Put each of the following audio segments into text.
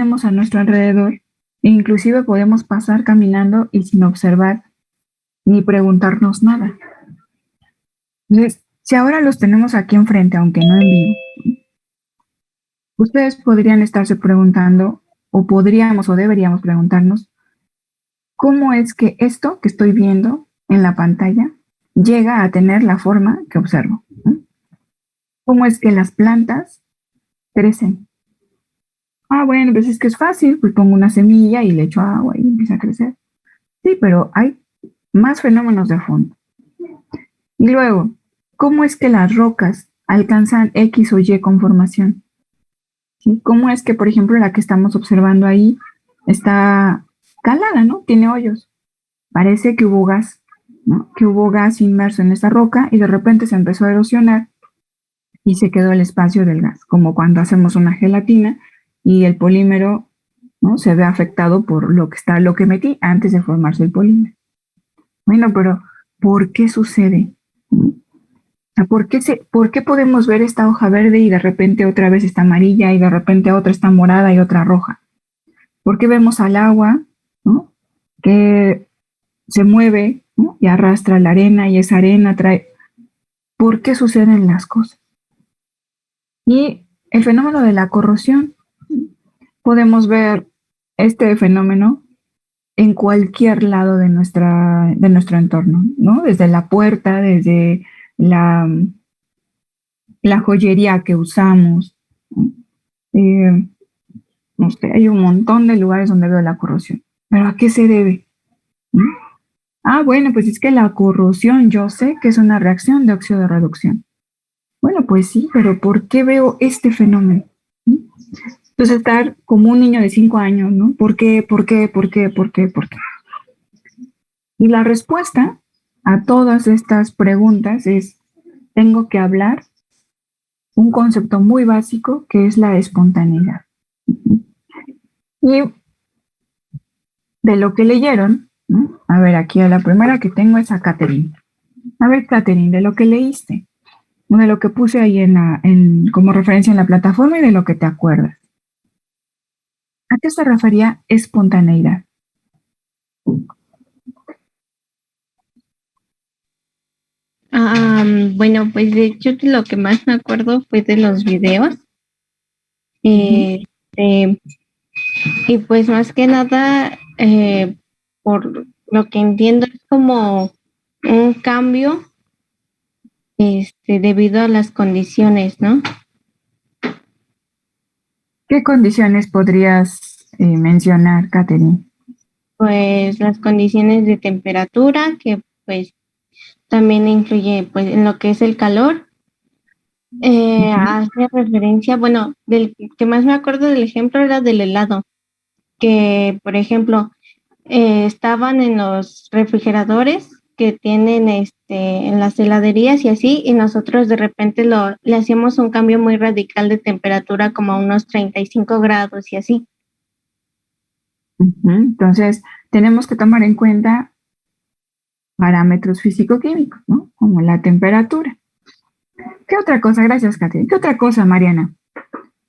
tenemos a nuestro alrededor e inclusive podemos pasar caminando y sin observar ni preguntarnos nada. Entonces, si ahora los tenemos aquí enfrente, aunque no en vivo, ustedes podrían estarse preguntando, o podríamos o deberíamos preguntarnos, ¿cómo es que esto que estoy viendo en la pantalla llega a tener la forma que observo? ¿Cómo es que las plantas crecen? Ah, bueno, pues es que es fácil, pues pongo una semilla y le echo agua y empieza a crecer. Sí, pero hay más fenómenos de fondo. Y luego, ¿cómo es que las rocas alcanzan X o Y conformación? ¿Sí? ¿Cómo es que, por ejemplo, la que estamos observando ahí está calada, ¿no? Tiene hoyos. Parece que hubo gas, ¿no? Que hubo gas inmerso en esa roca y de repente se empezó a erosionar y se quedó el espacio del gas, como cuando hacemos una gelatina y el polímero, ¿no? Se ve afectado por lo que metí antes de formarse el polímero. Bueno, pero ¿por qué sucede? ¿Por qué podemos ver esta hoja verde y de repente otra vez está amarilla y de repente otra está morada y otra roja? ¿Por qué vemos al agua, ¿no? Que se mueve, ¿no? Y arrastra la arena y esa arena trae... ¿Por qué suceden las cosas? Y el fenómeno de la corrosión. Podemos ver este fenómeno en cualquier lado de nuestro entorno, ¿no? Desde la puerta, desde la joyería que usamos. Eh, no sé, hay un montón de lugares donde veo la corrosión. ¿Pero a qué se debe? Ah, bueno, pues es que la corrosión yo sé que es una reacción de óxido de reducción. Bueno, pues sí, pero ¿por qué veo este fenómeno? Entonces estar como un niño de 5 años, ¿no? ¿Por qué? ¿Por qué? ¿Por qué? ¿Por qué? ¿Por qué? Y la respuesta a todas estas preguntas es, tengo que hablar un concepto muy básico que es la espontaneidad. Y de lo que leyeron, ¿no? A ver, aquí la primera que tengo es a Catherine. A ver, Catherine, de lo que leíste, de lo que puse ahí como referencia en la plataforma y de lo que te acuerdas. ¿A qué se refería espontaneidad? Bueno, pues de hecho lo que más me acuerdo fue de los videos. Y pues más que nada, por lo que entiendo, es como un cambio debido a las condiciones, ¿no? ¿Qué condiciones podrías mencionar, Catherine? Pues las condiciones de temperatura, que pues también influye pues en lo que es el calor. Hace referencia, bueno, del que más me acuerdo del ejemplo era del helado, que por ejemplo estaban en los refrigeradores que tienen en las heladerías y así, y nosotros de repente le hacíamos un cambio muy radical de temperatura como a unos 35 grados y así. Entonces, tenemos que tomar en cuenta parámetros físico-químicos, ¿no? Como la temperatura. ¿Qué otra cosa? Gracias, Katy. ¿Qué otra cosa, Mariana?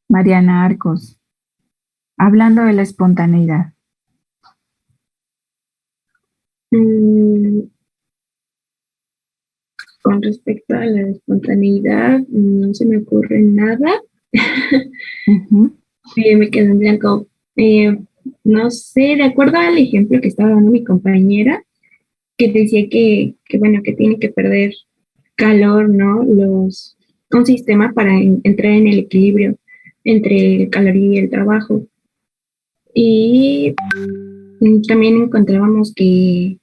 Mariana Arcos. Hablando de la espontaneidad. Con respecto a la espontaneidad, no se me ocurre nada. Me quedo en blanco. No sé, de acuerdo al ejemplo que estaba dando mi compañera, que decía que bueno, que tiene que perder calor, ¿no? Un sistema para entrar en el equilibrio entre el calor y el trabajo. Y también encontrábamos que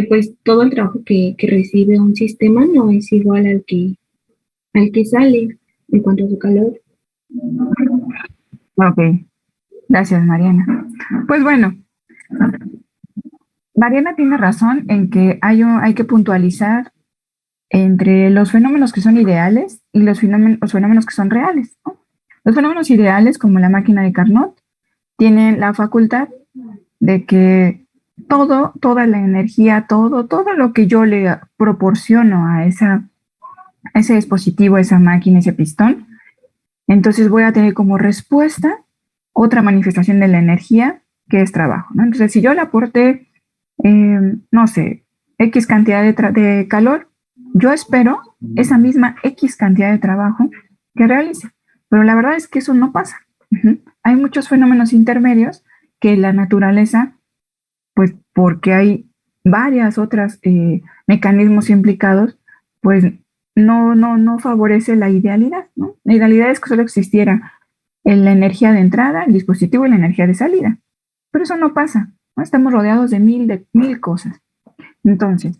pues todo el trabajo que recibe un sistema no es igual al que sale en cuanto a su calor. Ok, gracias, Mariana. Pues bueno, Mariana tiene razón en que hay que puntualizar entre los fenómenos que son ideales y los fenómenos que son reales, ¿no? Los fenómenos ideales, como la máquina de Carnot, tienen la facultad de que toda la energía, todo lo que yo le proporciono a ese dispositivo, esa máquina, ese pistón, entonces voy a tener como respuesta otra manifestación de la energía que es trabajo, ¿no? Entonces, si yo le aporté, no sé, X cantidad de calor, yo espero esa misma X cantidad de trabajo que realice. Pero la verdad es que eso no pasa. Hay muchos fenómenos intermedios que la naturaleza, pues porque hay varias otras mecanismos implicados, pues no favorece la idealidad, ¿no? La idealidad es que solo existiera la energía de entrada, el dispositivo y la energía de salida. Pero eso no pasa, ¿no? Estamos rodeados de mil cosas. Entonces,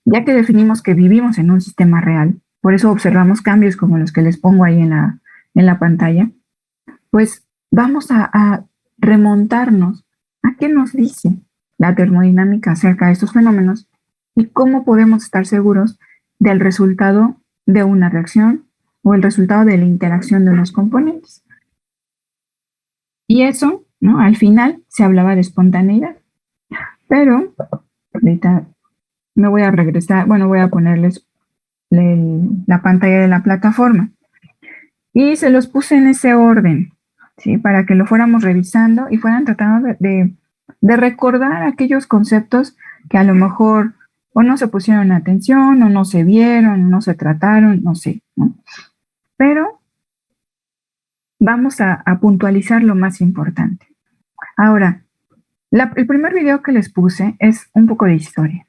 ya que definimos que vivimos en un sistema real, por eso observamos cambios como los que les pongo ahí en la pantalla, pues vamos a remontarnos a qué nos dice la termodinámica acerca de estos fenómenos y cómo podemos estar seguros del resultado de una reacción o el resultado de la interacción de unos componentes. Y eso, ¿no? Al final se hablaba de espontaneidad. Pero ahorita me voy a regresar, bueno, voy a ponerles la pantalla de la plataforma. Y se los puse en ese orden, ¿sí? Para que lo fuéramos revisando y fueran tratando de recordar aquellos conceptos que a lo mejor o no se pusieron atención, o no se vieron, no se trataron, no sé, ¿no? Pero vamos a puntualizar lo más importante. Ahora, el primer video que les puse es un poco de historia.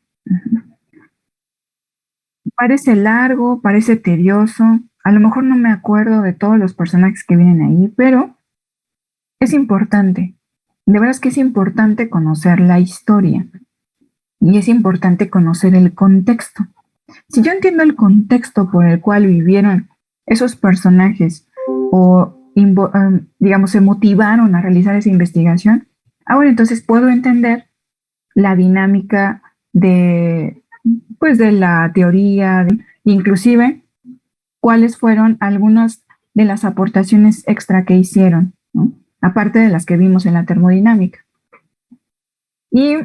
Parece largo, parece tedioso, a lo mejor no me acuerdo de todos los personajes que vienen ahí, pero es importante. De verdad es que es importante conocer la historia y es importante conocer el contexto. Si yo entiendo el contexto por el cual vivieron esos personajes o, digamos, se motivaron a realizar esa investigación, ahora entonces puedo entender la dinámica pues de la teoría, inclusive cuáles fueron algunas de las aportaciones extra que hicieron, ¿no? Aparte de las que vimos en la termodinámica. Y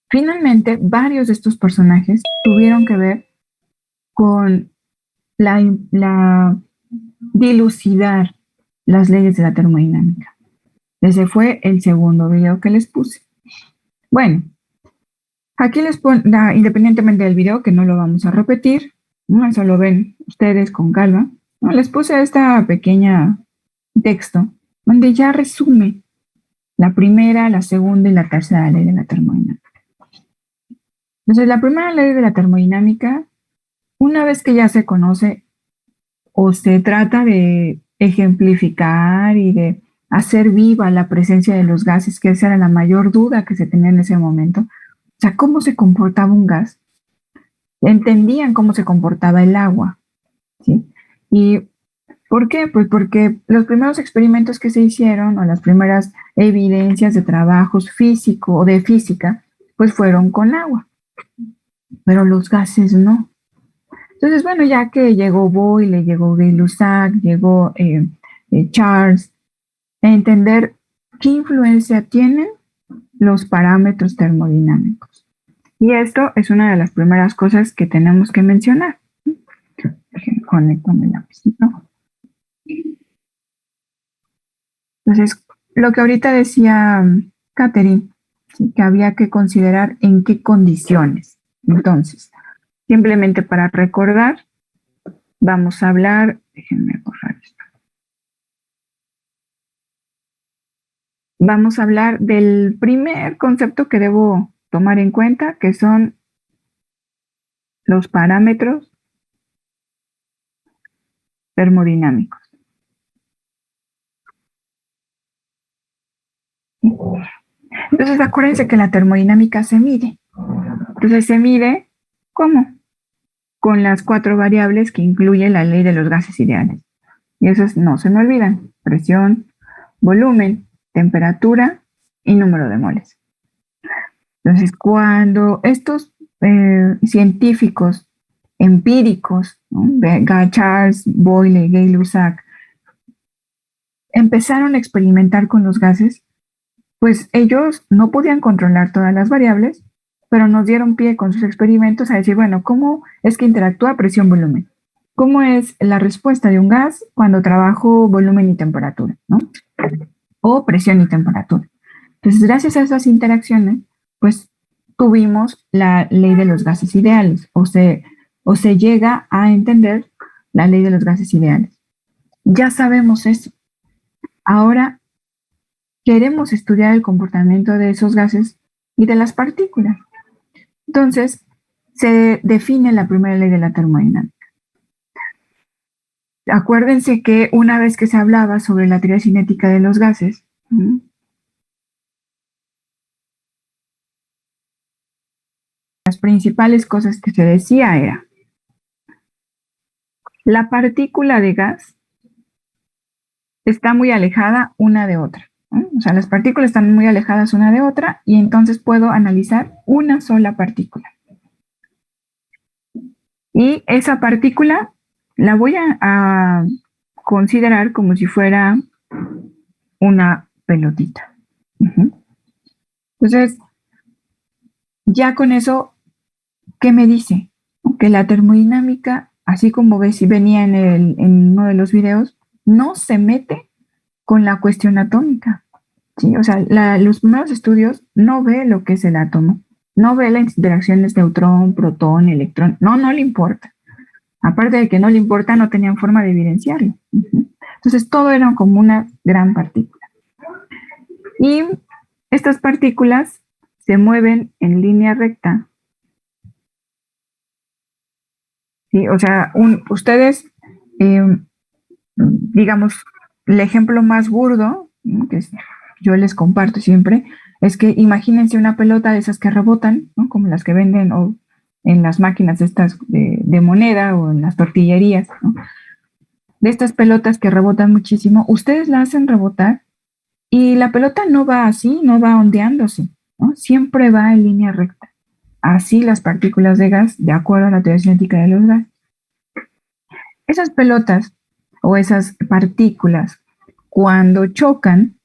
finalmente, varios de estos personajes tuvieron que ver con la dilucidar las leyes de la termodinámica. Ese fue el segundo video que les puse. Bueno, aquí les pongo, independientemente del video, que no lo vamos a repetir, ¿no? Eso lo ven ustedes con calma, ¿no? Les puse esta pequeña texto donde ya resume la primera, la segunda y la tercera ley de la termodinámica. Entonces, la primera ley de la termodinámica, una vez que ya se conoce o se trata de ejemplificar y de hacer viva la presencia de los gases, que esa era la mayor duda que se tenía en ese momento, o sea, cómo se comportaba un gas, entendían cómo se comportaba el agua, ¿sí? ¿Y por qué? Pues porque los primeros experimentos que se hicieron o las primeras evidencias de trabajos físico o de física, pues fueron con agua, pero los gases no. Entonces, bueno, ya que llegó Boyle, llegó Gay-Lussac, llegó Charles, a entender qué influencia tienen los parámetros termodinámicos. Y esto es una de las primeras cosas que tenemos que mencionar. Déjenme conecto mi lapicito. Entonces, lo que ahorita decía Catherine, ¿sí? Que había que considerar en qué condiciones. Entonces, simplemente para recordar, vamos a hablar, déjenme borrar esto. Vamos a hablar del primer concepto que debo tomar en cuenta, que son los parámetros termodinámicos. Entonces, acuérdense que la termodinámica se mide. Entonces, se mide, ¿cómo? Con las 4 variables que incluye la ley de los gases ideales. Y esos no se me olvidan: presión, volumen, temperatura y número de moles. Entonces, cuando estos científicos empíricos, ¿no? Charles, Boyle, Gay-Lussac, empezaron a experimentar con los gases, pues ellos no podían controlar todas las variables, pero nos dieron pie con sus experimentos a decir, bueno, ¿cómo es que interactúa presión-volumen? cómo es la respuesta de un gas cuando trabajo volumen y temperatura, ¿no? O presión y temperatura. Entonces, gracias a esas interacciones, pues tuvimos la ley de los gases ideales, o se llega a entender la ley de los gases ideales. Ya sabemos eso. Ahora queremos estudiar el comportamiento de esos gases y de las partículas. Entonces, se define la primera ley de la termodinámica. Acuérdense que una vez que se hablaba sobre la teoría cinética de los gases, las principales cosas que se decía era, la partícula de gas está muy alejada una de otra, ¿no? O sea, las partículas están muy alejadas una de otra y entonces puedo analizar una sola partícula. Y esa partícula la voy a considerar como si fuera una pelotita. Entonces, ya con eso, ¿qué me dice? Que la termodinámica, así como ves si venía en uno de los videos, no se mete con la cuestión atómica. ¿Sí? O sea, los primeros estudios no ve lo que es el átomo, no ve las interacciones neutrón, protón, electrón, no le importa. Aparte de que no le importa, no tenían forma de evidenciarlo. Entonces, todo era como una gran partícula. Y estas partículas se mueven en línea recta. ¿Sí? O sea, ustedes, digamos, el ejemplo más burdo, ¿no? Que yo les comparto siempre, es que imagínense una pelota de esas que rebotan, ¿no? Como las que venden o en las máquinas estas de moneda o en las tortillerías, ¿no? De estas pelotas que rebotan muchísimo, ustedes la hacen rebotar y la pelota no va así, no va ondeándose, ¿no? Siempre va en línea recta. Así las partículas de gas, de acuerdo a la teoría cinética de los gases. Esas pelotas o esas partículas, cuando chocan,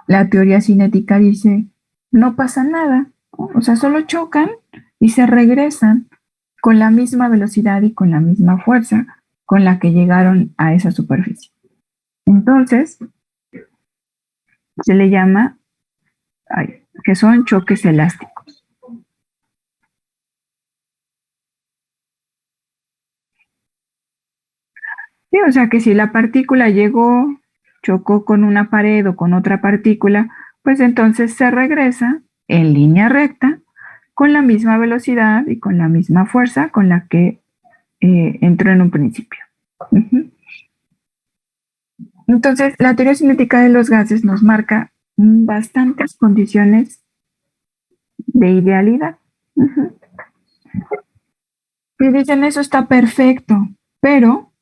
la teoría cinética dice, no pasa nada, ¿no? O sea, solo chocan y se regresan con la misma velocidad y con la misma fuerza con la que llegaron a esa superficie. Entonces, se le llama, que son choques elásticos. Sí, o sea que si la partícula llegó, chocó con una pared o con otra partícula, pues entonces se regresa en línea recta con la misma velocidad y con la misma fuerza con la que entró en un principio. Entonces, la teoría cinética de los gases nos marca bastantes condiciones de idealidad. Y dicen, eso está perfecto, pero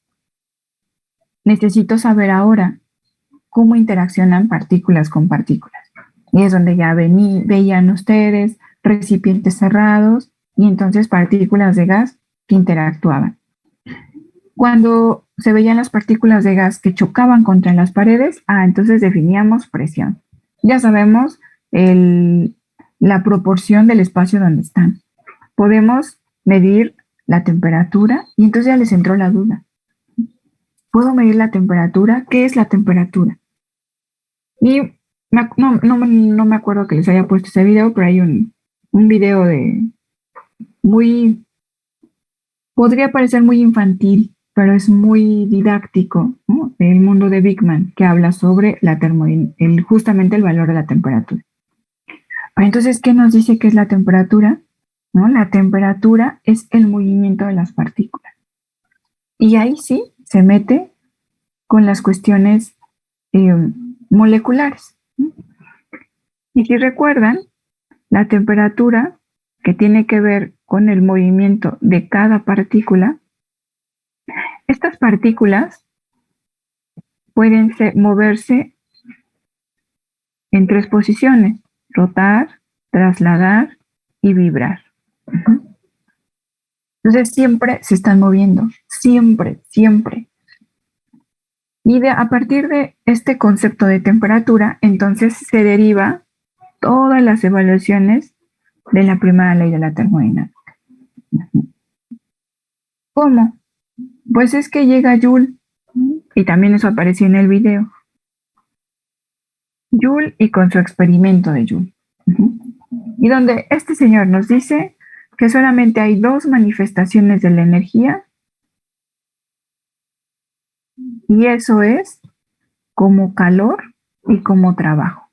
necesito saber ahora cómo interaccionan partículas con partículas. Y es donde ya veían ustedes recipientes cerrados y entonces partículas de gas que interactuaban. Cuando se veían las partículas de gas que chocaban contra las paredes, entonces definíamos presión. Ya sabemos la proporción del espacio donde están. Podemos medir la temperatura y entonces ya les entró la duda. ¿Puedo medir la temperatura? ¿Qué es la temperatura? Y no me acuerdo que les haya puesto ese video, pero hay un video podría parecer muy infantil, pero es muy didáctico, ¿no? Del mundo de Bigman, que habla sobre justamente el valor de la temperatura. Pero entonces, ¿qué nos dice que es la temperatura? ¿No? La temperatura es el movimiento de las partículas. Y ahí sí se mete con las cuestiones moleculares. Y si recuerdan, la temperatura, que tiene que ver con el movimiento de cada partícula, estas partículas pueden moverse en 3 posiciones: rotar, trasladar y vibrar. Entonces siempre se están moviendo, siempre. Y a partir de este concepto de temperatura, entonces se deriva todas las evaluaciones de la primera ley de la termodinámica. ¿Cómo? Pues es que llega Joule, y también eso apareció en el video. Joule y con su experimento de Joule. Y donde este señor nos dice que solamente hay dos manifestaciones de la energía, y eso es como calor y como trabajo.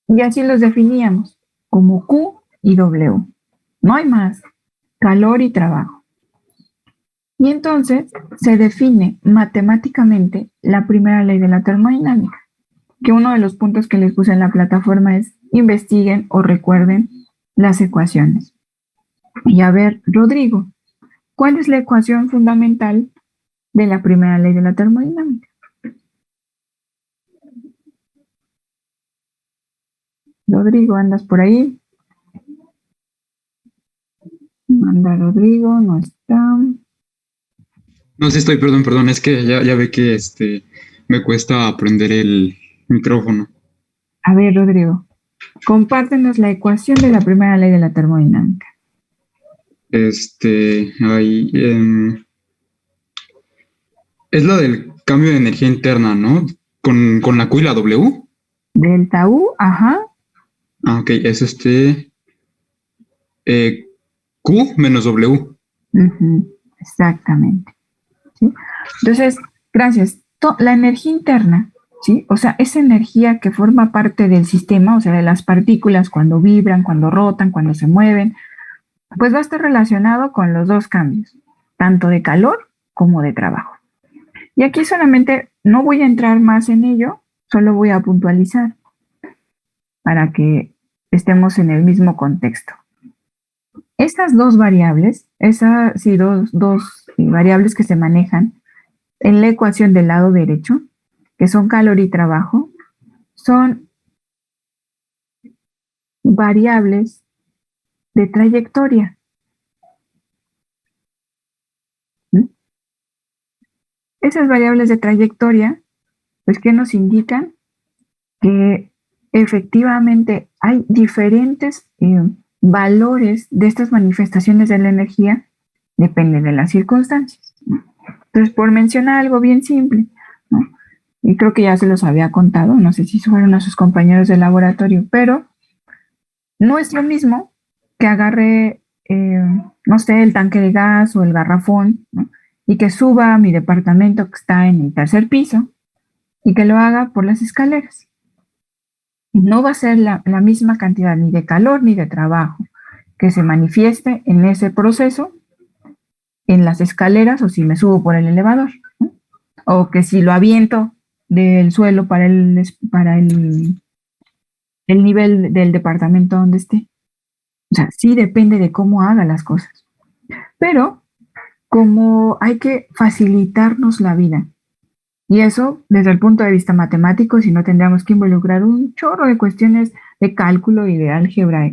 Y así los definíamos, como Q y W. No hay más, calor y trabajo. Y entonces se define matemáticamente la primera ley de la termodinámica, que uno de los puntos que les puse en la plataforma es investiguen o recuerden las ecuaciones. Y a ver, Rodrigo, ¿cuál es la ecuación fundamental de la primera ley de la termodinámica? Rodrigo, ¿andas por ahí? Anda Rodrigo, no está. No sé, perdón, es que ya ve que me cuesta aprender el micrófono. A ver, Rodrigo, compártenos la ecuación de la primera ley de la termodinámica. Ahí, es la del cambio de energía interna, ¿no? Con la Q y la W. Delta U, ajá. Ah, ok, es Q menos W. Exactamente. ¿Sí? Entonces, gracias. La energía interna, ¿sí? O sea, esa energía que forma parte del sistema, o sea, de las partículas cuando vibran, cuando rotan, cuando se mueven, pues va a estar relacionado con los dos cambios, tanto de calor como de trabajo. Y aquí solamente no voy a entrar más en ello, solo voy a puntualizar para que estemos en el mismo contexto. Estas dos variables, dos variables que se manejan en la ecuación del lado derecho, que son calor y trabajo, son variables de trayectoria. Esas variables de trayectoria, pues, ¿qué nos indican? Que efectivamente hay diferentes valores de estas manifestaciones de la energía, depende de las circunstancias. Entonces, por mencionar algo bien simple, ¿no? Y creo que ya se los había contado, no sé si fueron a sus compañeros de laboratorio, pero no es lo mismo que agarre, no sé, el tanque de gas o el garrafón, ¿no? Y que suba a mi departamento que está en el tercer piso y que lo haga por las escaleras. No va a ser la misma cantidad ni de calor ni de trabajo que se manifieste en ese proceso en las escaleras o si me subo por el elevador, ¿no? O que si lo aviento del suelo para el nivel del departamento donde esté. O sea, sí depende de cómo haga las cosas. Pero como hay que facilitarnos la vida, y eso desde el punto de vista matemático, si no tendríamos que involucrar un chorro de cuestiones de cálculo y de álgebra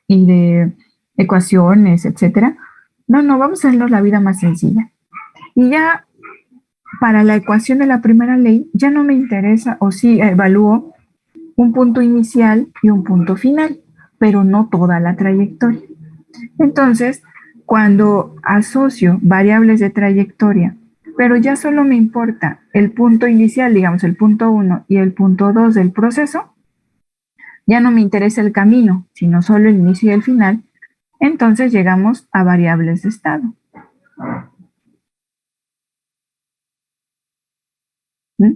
y de ecuaciones, etcétera. No, vamos a hacernos la vida más sencilla. Y ya para la ecuación de la primera ley, ya no me interesa, o sí evalúo un punto inicial y un punto final, pero no toda la trayectoria. Entonces, cuando asocio variables de trayectoria, pero ya solo me importa el punto inicial, digamos el punto 1 y el punto 2 del proceso, ya no me interesa el camino, sino solo el inicio y el final, entonces llegamos a variables de estado. ¿Mm?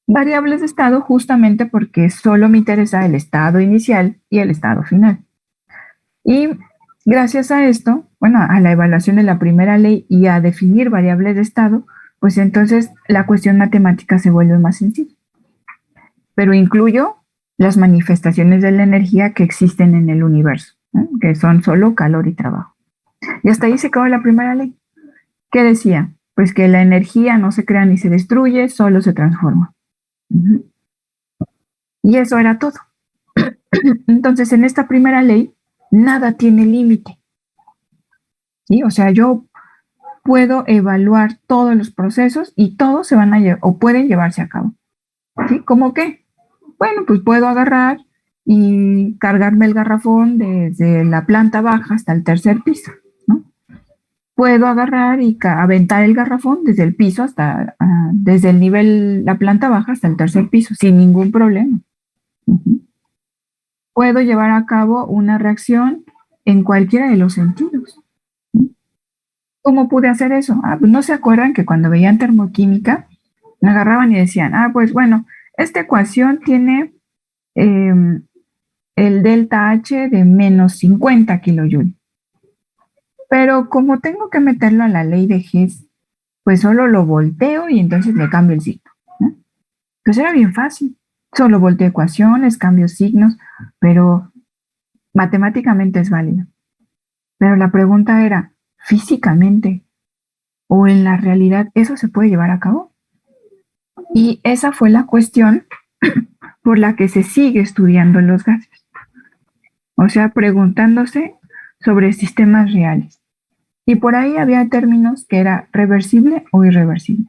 Variables de estado justamente porque solo me interesa el estado inicial y el estado final. Y gracias a esto, bueno, a la evaluación de la primera ley y a definir variables de estado, pues entonces la cuestión matemática se vuelve más sencilla. Pero incluyo las manifestaciones de la energía que existen en el universo, ¿no? Que son solo calor y trabajo. Y hasta ahí se acabó la primera ley. ¿Qué decía? Pues que la energía no se crea ni se destruye, solo se transforma. Y eso era todo. Entonces, en esta primera ley, nada tiene límite. ¿Sí? O sea, yo puedo evaluar todos los procesos y todos se van a llevar o pueden llevarse a cabo. ¿Sí? ¿Cómo qué? Bueno, pues puedo agarrar y cargarme el garrafón desde la planta baja hasta el tercer piso, ¿no? puedo agarrar y aventar el garrafón desde el piso hasta, desde el nivel, la planta baja hasta el tercer piso, sin ningún problema. Ujú. Puedo llevar a cabo una reacción en cualquiera de los sentidos. ¿Cómo pude hacer eso? Pues no se acuerdan que cuando veían termoquímica, me agarraban y decían, pues bueno, esta ecuación tiene el delta H de menos 50 kilojoule. Pero como tengo que meterlo a la ley de Hess, pues solo lo volteo y entonces le cambio el signo, ¿no? Pues era bien fácil. Solo volteo ecuaciones, cambio signos, pero matemáticamente es válido. Pero la pregunta era, físicamente o en la realidad, ¿eso se puede llevar a cabo? Y esa fue la cuestión por la que se sigue estudiando los gases. O sea, preguntándose sobre sistemas reales. Y por ahí había términos que era reversible o irreversible.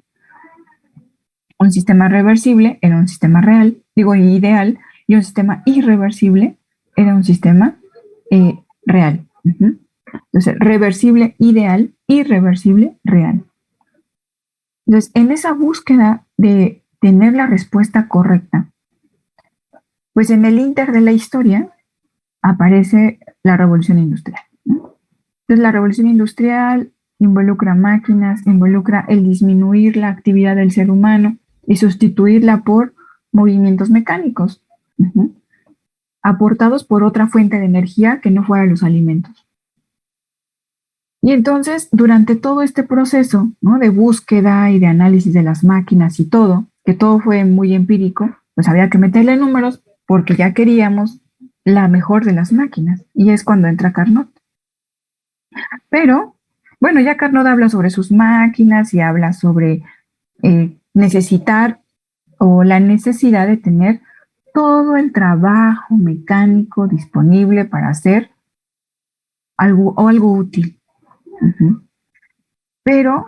Un sistema reversible era un sistema real, digo ideal, y un sistema irreversible era un sistema real. Entonces, reversible, ideal, irreversible, real. Entonces, en esa búsqueda de tener la respuesta correcta, pues en el inter de la historia aparece la revolución industrial, ¿no? Entonces, la revolución industrial involucra máquinas, involucra el disminuir la actividad del ser humano y sustituirla por movimientos mecánicos, aportados por otra fuente de energía que no fuera los alimentos. Y entonces, durante todo este proceso, ¿no?, de búsqueda y de análisis de las máquinas y todo, que todo fue muy empírico, pues había que meterle números porque ya queríamos la mejor de las máquinas. Y es cuando entra Carnot. Pero, bueno, ya Carnot habla sobre sus máquinas y habla sobre necesitar o la necesidad de tener todo el trabajo mecánico disponible para hacer algo o algo útil. Pero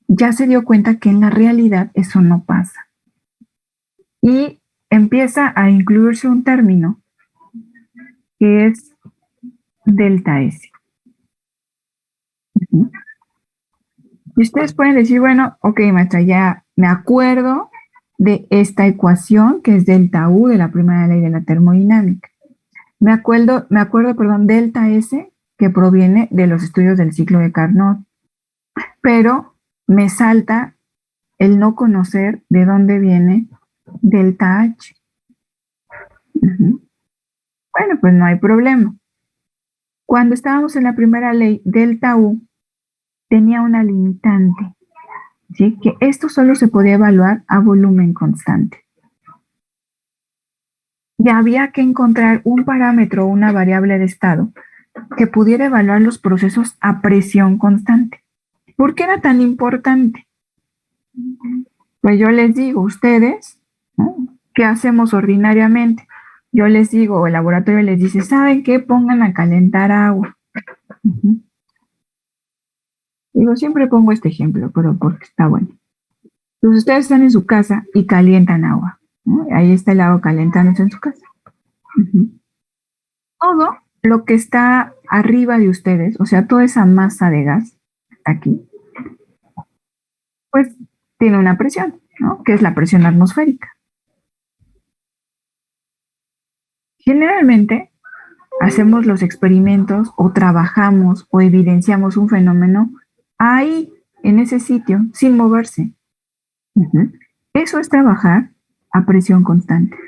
ya se dio cuenta que en la realidad eso no pasa. Y empieza a incluirse un término que es delta S. Y ustedes pueden decir, bueno, ok, maestra, ya me acuerdo de esta ecuación que es delta U de la primera ley de la termodinámica. Me acuerdo, delta S que proviene de los estudios del ciclo de Carnot, pero me salta el no conocer de dónde viene delta H. Bueno, pues no hay problema. Cuando estábamos en la primera ley, delta U tenía una limitante, ¿sí?, que esto solo se podía evaluar a volumen constante. Y había que encontrar un parámetro o una variable de estado que pudiera evaluar los procesos a presión constante. ¿Por qué era tan importante? Pues yo les digo, ustedes, ¿no?, ¿qué hacemos ordinariamente? Yo les digo, el laboratorio les dice, ¿saben qué? Pongan a calentar agua. Digo, siempre pongo este ejemplo, pero porque está bueno. Entonces ustedes están en su casa y calientan agua, ¿no? Ahí está el agua calentándose en su casa. Todo lo que está arriba de ustedes, o sea, toda esa masa de gas aquí, pues tiene una presión, ¿no?, que es la presión atmosférica. Generalmente hacemos los experimentos o trabajamos o evidenciamos un fenómeno ahí, en ese sitio, sin moverse. Eso es trabajar a presión constante.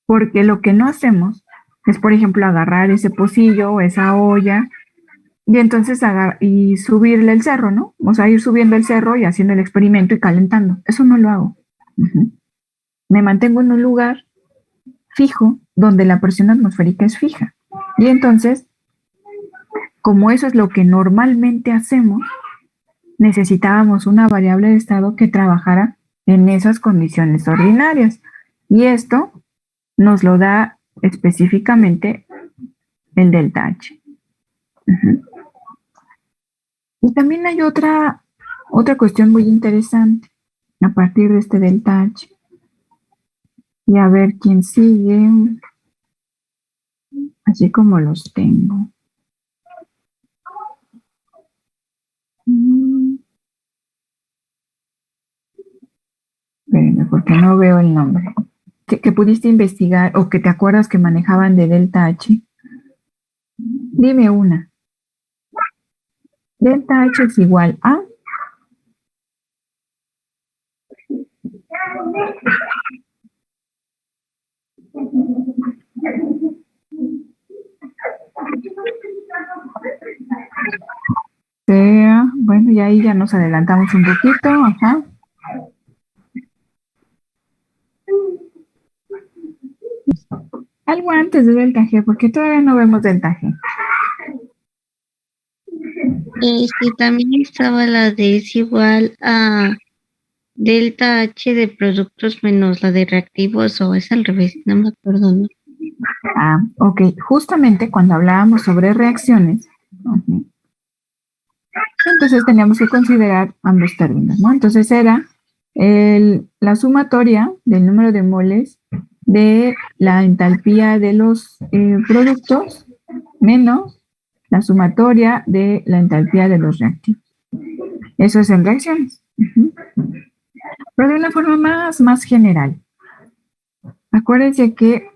Porque lo que no hacemos es, por ejemplo, agarrar ese pocillo o esa olla y entonces y subirle el cerro, ¿no? O sea, ir subiendo el cerro y haciendo el experimento y calentando. Eso no lo hago. Me mantengo en un lugar fijo donde la presión atmosférica es fija. Y entonces, como eso es lo que normalmente hacemos, necesitábamos una variable de estado que trabajara en esas condiciones ordinarias. Y esto nos lo da específicamente el delta H. Y también hay otra cuestión muy interesante a partir de este delta H. Y a ver quién sigue, así como los tengo. porque no veo el nombre, que pudiste investigar o que te acuerdas que manejaban de delta H. Dime una. Delta H es igual a... Bueno, y ahí ya nos adelantamos un poquito, ajá. Algo antes de delta G, porque todavía no vemos delta G. Sí, también estaba la de es igual a delta H de productos menos la de reactivos, o es al revés, no me acuerdo, ¿no? Ah, ok. Justamente cuando hablábamos sobre reacciones, entonces teníamos que considerar ambos términos, ¿no? Entonces era la sumatoria del número de moles de la entalpía de los productos menos la sumatoria de la entalpía de los reactivos. Eso es en reacciones. Pero de una forma más general. Acuérdense que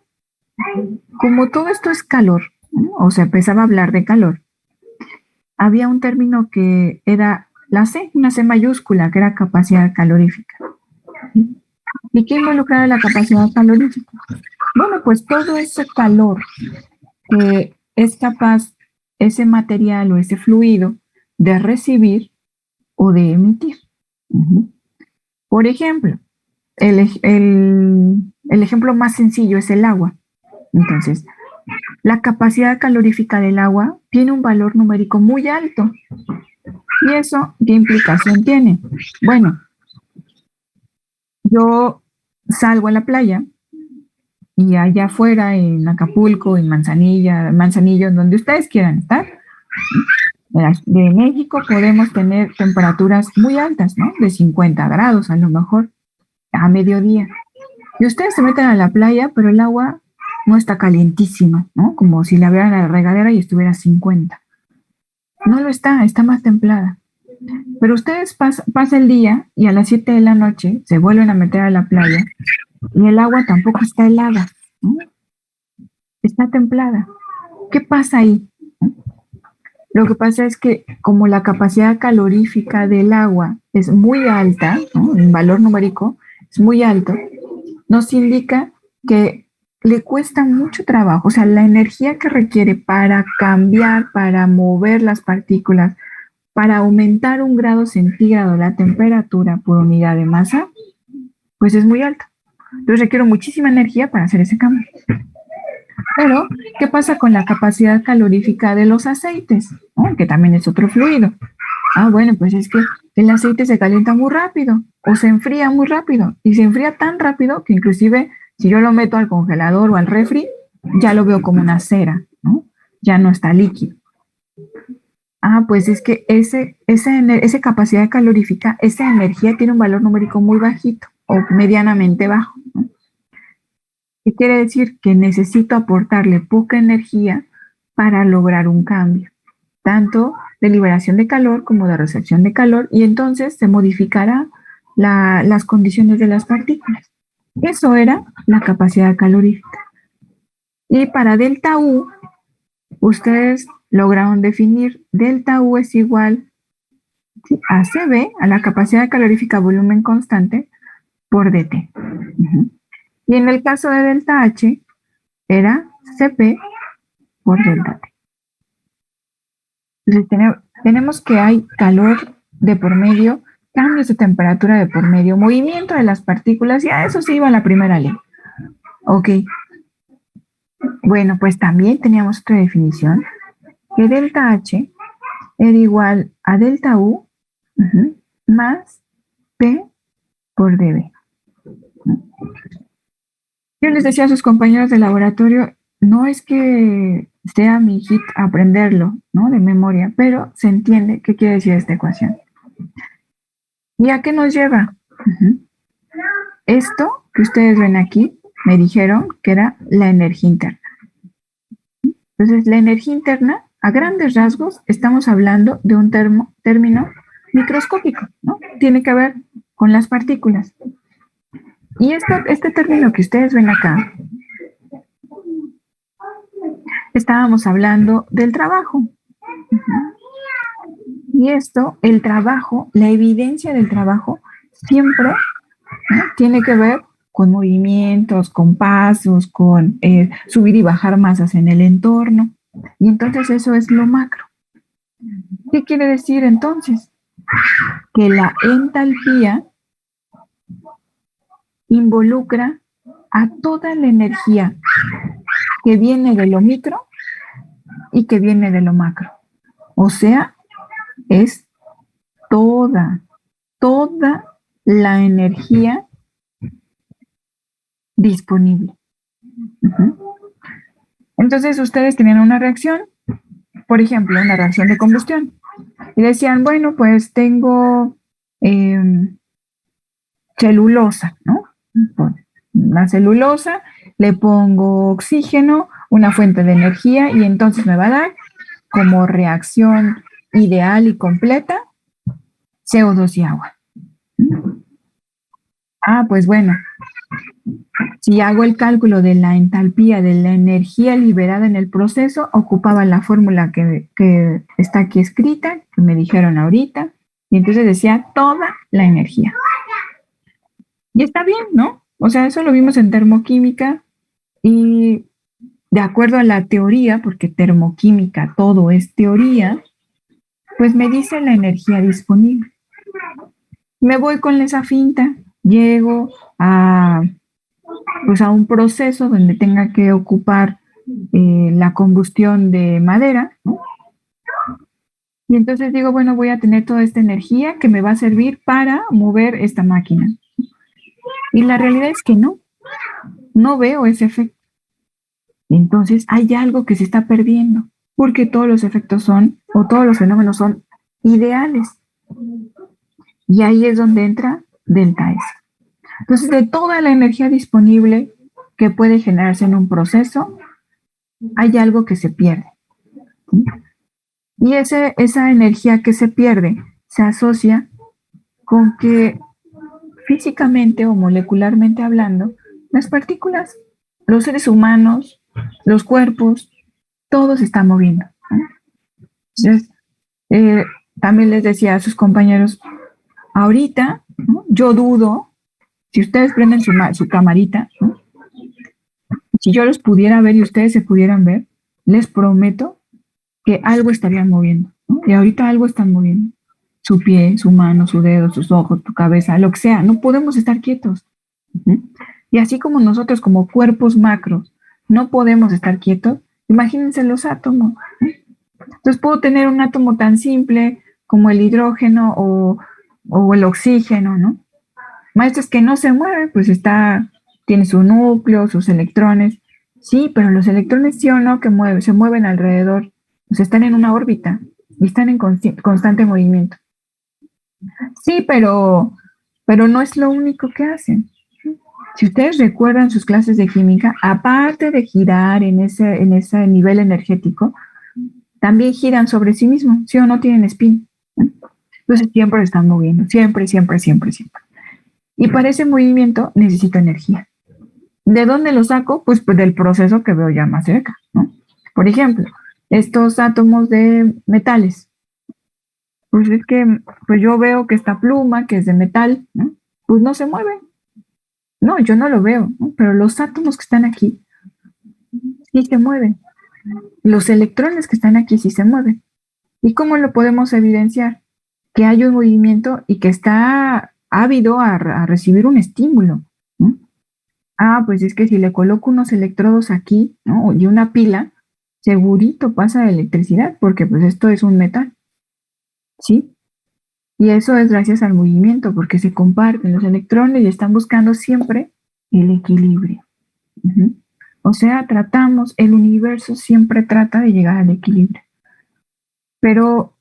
como todo esto es calor, ¿no? O sea, empezaba a hablar de calor, había un término que era la C, una C mayúscula, que era capacidad calorífica. ¿Y qué involucraba la capacidad calorífica? Bueno, pues todo ese calor que es capaz ese material o ese fluido de recibir o de emitir. Por ejemplo, el ejemplo más sencillo es el agua. Entonces, la capacidad calorífica del agua tiene un valor numérico muy alto. ¿Y eso qué implicación tiene? Bueno, yo salgo a la playa y allá afuera en Acapulco, en Manzanillo, donde ustedes quieran estar, de México podemos tener temperaturas muy altas, ¿no? De 50 grados a lo mejor a mediodía. Y ustedes se meten a la playa, pero el agua no está calientísima, ¿no? Como si la abrieran a la regadera y estuviera a 50. No lo está, está más templada. Pero ustedes pasan el día y a las 7 de la noche se vuelven a meter a la playa y el agua tampoco está helada, ¿no? Está templada. ¿Qué pasa ahí? Lo que pasa es que como la capacidad calorífica del agua es muy alta, ¿no? En valor numérico es muy alto, nos indica que le cuesta mucho trabajo, o sea, la energía que requiere para cambiar, para mover las partículas, para aumentar 1 grado centígrado la temperatura por unidad de masa, pues es muy alta. Entonces requiere muchísima energía para hacer ese cambio. Pero, ¿qué pasa con la capacidad calorífica de los aceites? ¿No? Que también es otro fluido. Ah, bueno, pues es que el aceite se calienta muy rápido o se enfría muy rápido. Y se enfría tan rápido que inclusive si yo lo meto al congelador o al refri, ya lo veo como una cera, ¿no? Ya no está líquido. Ah, pues es que esa capacidad calorífica, esa energía tiene un valor numérico muy bajito o medianamente bajo, ¿no? ¿Qué quiere decir? Que necesito aportarle poca energía para lograr un cambio, tanto de liberación de calor como de recepción de calor, y entonces se modificará las condiciones de las partículas. Eso era la capacidad calorífica. Y para delta U, ustedes lograron definir delta U es igual a CB, a la capacidad calorífica volumen constante, por dt. Y en el caso de delta H, era CP por delta T. Entonces, tenemos que hay calor de por medio, cambios de temperatura de por medio, movimiento de las partículas, y a eso se iba la primera ley. Ok. Bueno, pues también teníamos otra definición, que delta H era igual a delta U más P por dB. Yo les decía a sus compañeros de laboratorio, no es que sea mi hit aprenderlo, ¿no? De memoria, pero se entiende qué quiere decir esta ecuación. ¿Y a qué nos lleva? Esto que ustedes ven aquí, me dijeron que era la energía interna. Entonces, la energía interna, a grandes rasgos, estamos hablando de un término microscópico, ¿no? Tiene que ver con las partículas. Y este término que ustedes ven acá, estábamos hablando del trabajo. Y esto, el trabajo, la evidencia del trabajo, siempre, ¿no?, tiene que ver con movimientos, con pasos, con subir y bajar masas en el entorno. Y entonces eso es lo macro. ¿Qué quiere decir entonces? Que la entalpía involucra a toda la energía que viene de lo micro y que viene de lo macro. O sea, es toda la energía disponible. Entonces ustedes tenían una reacción, por ejemplo, una reacción de combustión, y decían, bueno, pues tengo celulosa, ¿no? La celulosa, le pongo oxígeno, una fuente de energía, y entonces me va a dar como reacción ideal y completa CO2 y agua. Ah, pues bueno, si hago el cálculo de la entalpía de la energía liberada en el proceso, ocupaba la fórmula que está aquí escrita, que me dijeron ahorita, y entonces decía toda la energía. Y está bien, ¿no? O sea, eso lo vimos en termoquímica y de acuerdo a la teoría, porque termoquímica todo es teoría, pues me dice la energía disponible. Me voy con esa finta, llego pues a un proceso donde tenga que ocupar la combustión de madera, ¿no? Y entonces digo, bueno, voy a tener toda esta energía que me va a servir para mover esta máquina. Y la realidad es que no veo ese efecto. Entonces hay algo que se está perdiendo, porque todos los efectos son, o todos los fenómenos son ideales. Y ahí es donde entra delta S. Entonces, de toda la energía disponible que puede generarse en un proceso, hay algo que se pierde. ¿Sí? Y esa energía que se pierde se asocia con que físicamente o molecularmente hablando, las partículas, los seres humanos, los cuerpos, todo se está moviendo. Entonces, también les decía a sus compañeros, ahorita, ¿no?, yo dudo, si ustedes prenden su camarita, ¿no?, si yo los pudiera ver y ustedes se pudieran ver, les prometo que algo estarían moviendo, ¿no? Y ahorita algo están moviendo. Su pie, su mano, su dedo, sus ojos, tu cabeza, lo que sea. No podemos estar quietos. Y así como nosotros como cuerpos macros no podemos estar quietos, imagínense los átomos. Entonces puedo tener un átomo tan simple como el hidrógeno o el oxígeno, ¿no? Maestro, es que no se mueve, pues tiene su núcleo, sus electrones. Sí, pero los electrones sí o no que se mueven alrededor, pues están en una órbita y están en constante movimiento. Sí, pero no es lo único que hacen. Si ustedes recuerdan sus clases de química, aparte de girar en ese nivel energético, también giran sobre sí mismos, ¿sí o no tienen spin? Entonces siempre están moviendo, siempre. Y para ese movimiento necesito energía. ¿De dónde lo saco? Pues del proceso que veo ya más cerca, ¿no? Por ejemplo, estos átomos de metales. Pues es que pues yo veo que esta pluma, que es de metal, ¿no?, pues no se mueve. No, yo no lo veo, ¿no?, pero los átomos que están aquí sí se mueven. Los electrones que están aquí sí se mueven. ¿Y cómo lo podemos evidenciar? Que hay un movimiento y que está ávido a recibir un estímulo, ¿no? Ah, pues es que si le coloco unos electrodos aquí, ¿no?, y una pila, segurito pasa electricidad, porque pues esto es un metal, ¿sí? Y eso es gracias al movimiento, porque se comparten los electrones y están buscando siempre el equilibrio. O sea, el universo siempre trata de llegar al equilibrio. Pero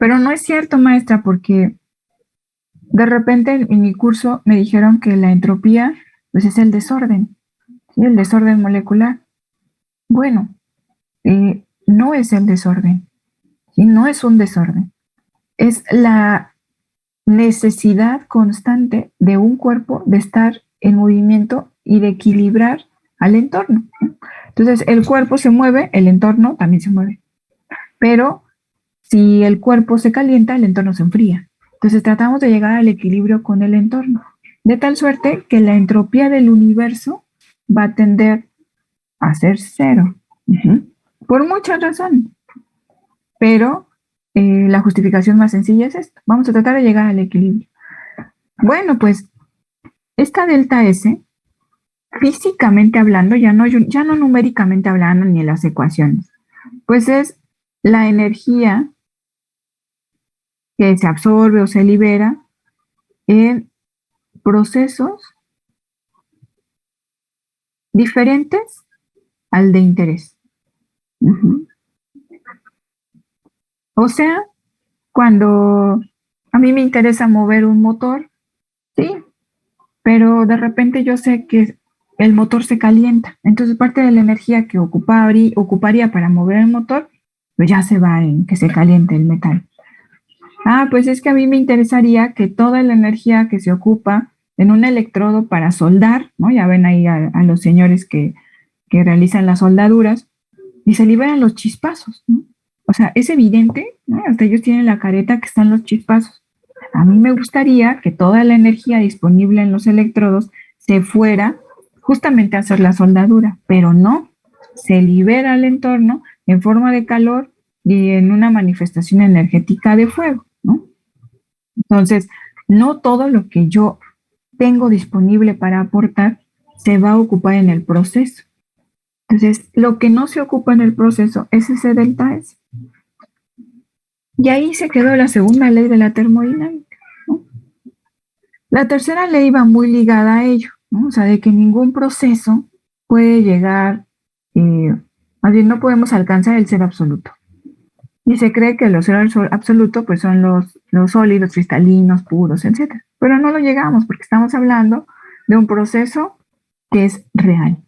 no es cierto, maestra, porque de repente en mi curso me dijeron que la entropía pues es el desorden, ¿sí?, el desorden molecular. Bueno, no es el desorden, ¿sí?, no es un desorden. Es necesidad constante de un cuerpo de estar en movimiento y de equilibrar al entorno. Entonces, el cuerpo se mueve, el entorno también se mueve. Pero si el cuerpo se calienta, el entorno se enfría. Entonces, tratamos de llegar al equilibrio con el entorno, de tal suerte que la entropía del universo va a tender a ser cero. Por muchas razones. Pero la justificación más sencilla es esta. Vamos a tratar de llegar al equilibrio. Bueno, pues esta delta S, físicamente hablando, ya no numéricamente hablando ni en las ecuaciones, pues es la energía que se absorbe o se libera en procesos diferentes al de interés. O sea, cuando a mí me interesa mover un motor, sí, pero de repente yo sé que el motor se calienta. Entonces parte de la energía que ocuparía para mover el motor, pues ya se va en que se caliente el metal. Ah, pues es que a mí me interesaría que toda la energía que se ocupa en un electrodo para soldar, ¿no? Ya ven ahí a los señores que realizan las soldaduras y se liberan los chispazos, ¿no? O sea, es evidente, ¿no? Hasta ellos tienen la careta que están los chispazos. A mí me gustaría que toda la energía disponible en los electrodos se fuera justamente a hacer la soldadura, pero no, se libera al entorno en forma de calor y en una manifestación energética de fuego, ¿no? Entonces, no todo lo que yo tengo disponible para aportar se va a ocupar en el proceso. Entonces, lo que no se ocupa en el proceso es ese delta S. Y ahí se quedó la segunda ley de la termodinámica, ¿no? La tercera ley va muy ligada a ello, ¿no? O sea, de que ningún proceso puede llegar, más bien no podemos alcanzar el cero absoluto. Y se cree que los cero absoluto pues son los sólidos, cristalinos, puros, etc. Pero no lo llegamos porque estamos hablando de un proceso que es real.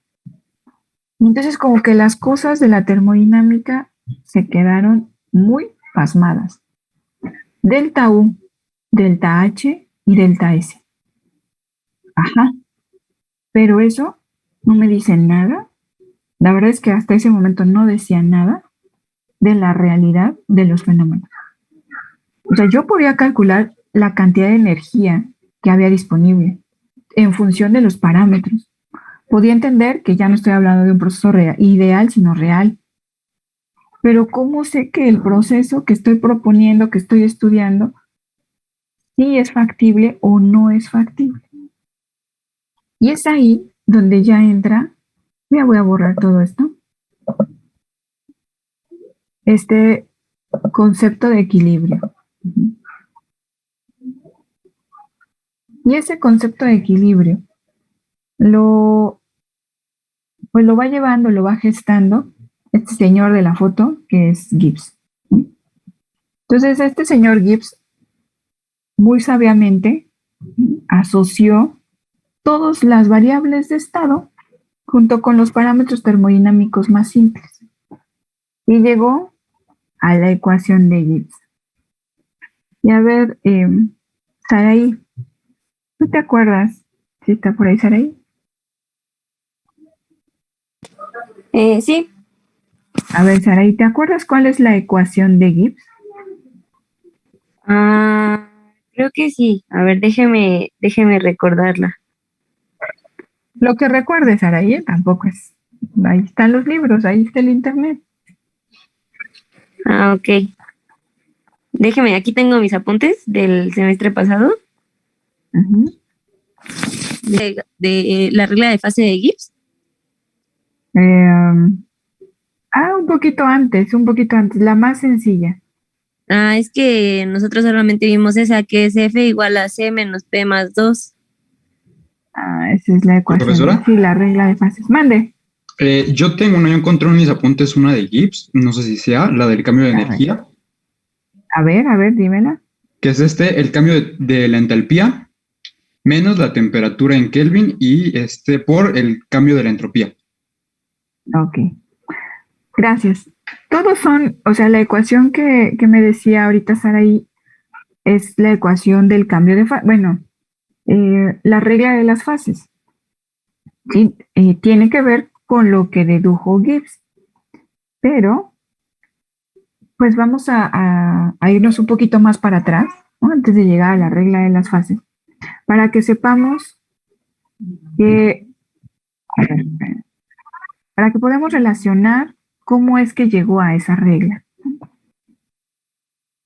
Y entonces como que las cosas de la termodinámica se quedaron muy pasmadas. Delta U, delta H y delta S. Ajá. Pero eso no me dice nada. La verdad es que hasta ese momento no decía nada de la realidad de los fenómenos. O sea, yo podía calcular la cantidad de energía que había disponible en función de los parámetros. Podía entender que ya no estoy hablando de un proceso ideal, sino real. Pero ¿cómo sé que el proceso que estoy proponiendo, que estoy estudiando, sí es factible o no es factible? Y es ahí donde ya entra, ya voy a borrar todo esto, este concepto de equilibrio. Y ese concepto de equilibrio lo va llevando, lo va gestando este señor de la foto, que es Gibbs. Entonces, este señor Gibbs muy sabiamente asoció todas las variables de estado junto con los parámetros termodinámicos más simples y llegó a la ecuación de Gibbs. Y a ver, Saraí, ¿tú te acuerdas si está por ahí Saraí? Sí. A ver, Saraí, ¿te acuerdas cuál es la ecuación de Gibbs? Creo que sí. A ver, déjeme recordarla. Lo que recuerdes, Saraí, tampoco es. Ahí están los libros, ahí está el internet. Ok. Déjeme, aquí tengo mis apuntes del semestre pasado. De la regla de fase de Gibbs. Un poquito antes, la más sencilla. Es que nosotros solamente vimos esa, que es F igual a C menos P más 2. Esa es la ecuación. ¿Profesora? Sí, la regla de fases. Mande. Yo encontré en mis apuntes una de Gibbs, no sé si sea la del cambio de energía. A ver, dímela. Que es el cambio de la entalpía menos la temperatura en Kelvin y por el cambio de la entropía. Ok. Gracias. Todos son, o sea, la ecuación que me decía ahorita Saraí, es la ecuación del cambio de fase, bueno, la regla de las fases. ¿Sí? Tiene que ver con lo que dedujo Gibbs, pero pues vamos a irnos un poquito más para atrás, ¿no? Antes de llegar a la regla de las fases, para que sepamos que, para que podamos relacionar cómo es que llegó a esa regla.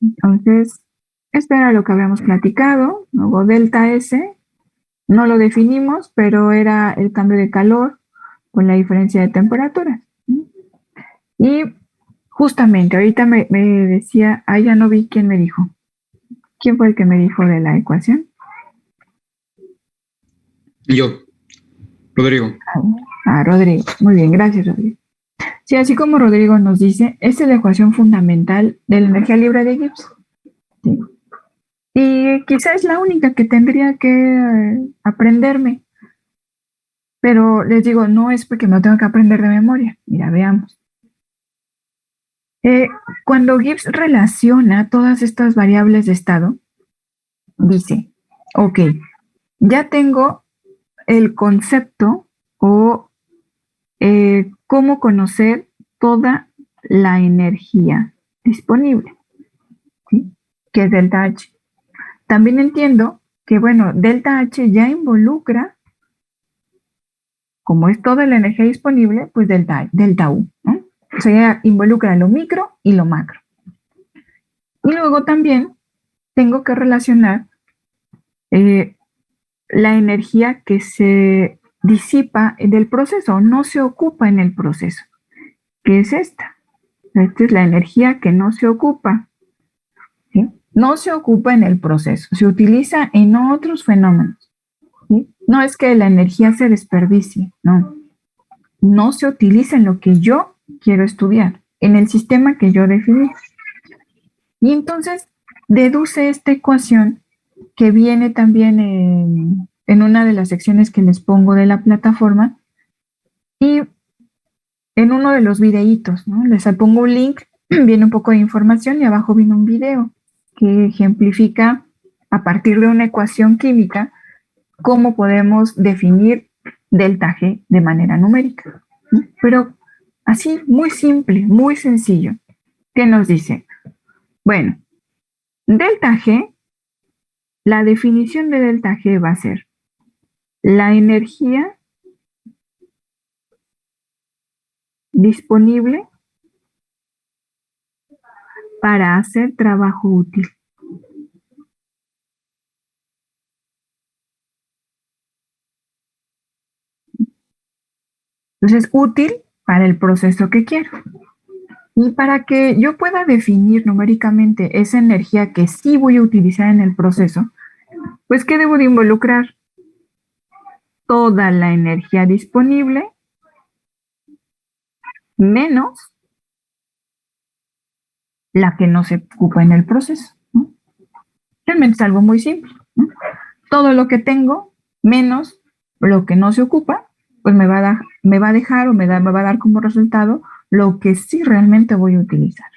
Entonces, esto era lo que habíamos platicado, luego delta S, no lo definimos, pero era el cambio de calor con la diferencia de temperatura. Y justamente, ahorita me decía, ya no vi quién me dijo. ¿Quién fue el que me dijo de la ecuación? Yo, Rodrigo. Rodrigo. Muy bien, gracias, Rodrigo. Sí, así como Rodrigo nos dice, esta es la ecuación fundamental de la energía libre de Gibbs. ¿Sí? Y quizá es la única que tendría que aprenderme. Pero les digo, no es porque me lo tengo que aprender de memoria. Mira, veamos. Cuando Gibbs relaciona todas estas variables de estado, dice, ok, ya tengo el concepto o cómo conocer toda la energía disponible, ¿sí? Que es delta H. También entiendo que, bueno, delta H ya involucra, como es toda la energía disponible, pues delta U, ¿no? O sea, ya involucra lo micro y lo macro. Y luego también tengo que relacionar la energía que se disipa del proceso, no se ocupa en el proceso, que es esta. Esta es la energía que no se ocupa, ¿sí? No se ocupa en el proceso, se utiliza en otros fenómenos, ¿sí? No es que la energía se desperdicie, no. No se utiliza en lo que yo quiero estudiar, en el sistema que yo definí. Y entonces deduce esta ecuación que viene también en una de las secciones que les pongo de la plataforma y en uno de los videitos, ¿no? Les pongo un link, viene un poco de información y abajo viene un video que ejemplifica a partir de una ecuación química cómo podemos definir delta G de manera numérica, ¿no? Pero así, muy simple, muy sencillo. ¿Qué nos dice? Bueno, delta G, la definición de delta G va a ser la energía disponible para hacer trabajo útil. Entonces, útil para el proceso que quiero. Y para que yo pueda definir numéricamente esa energía que sí voy a utilizar en el proceso, pues ¿qué debo de involucrar? Toda la energía disponible menos la que no se ocupa en el proceso, ¿no? Realmente es algo muy simple, ¿no? Todo lo que tengo menos lo que no se ocupa, pues me va a dejar o me va a dar como resultado lo que sí realmente voy a utilizar.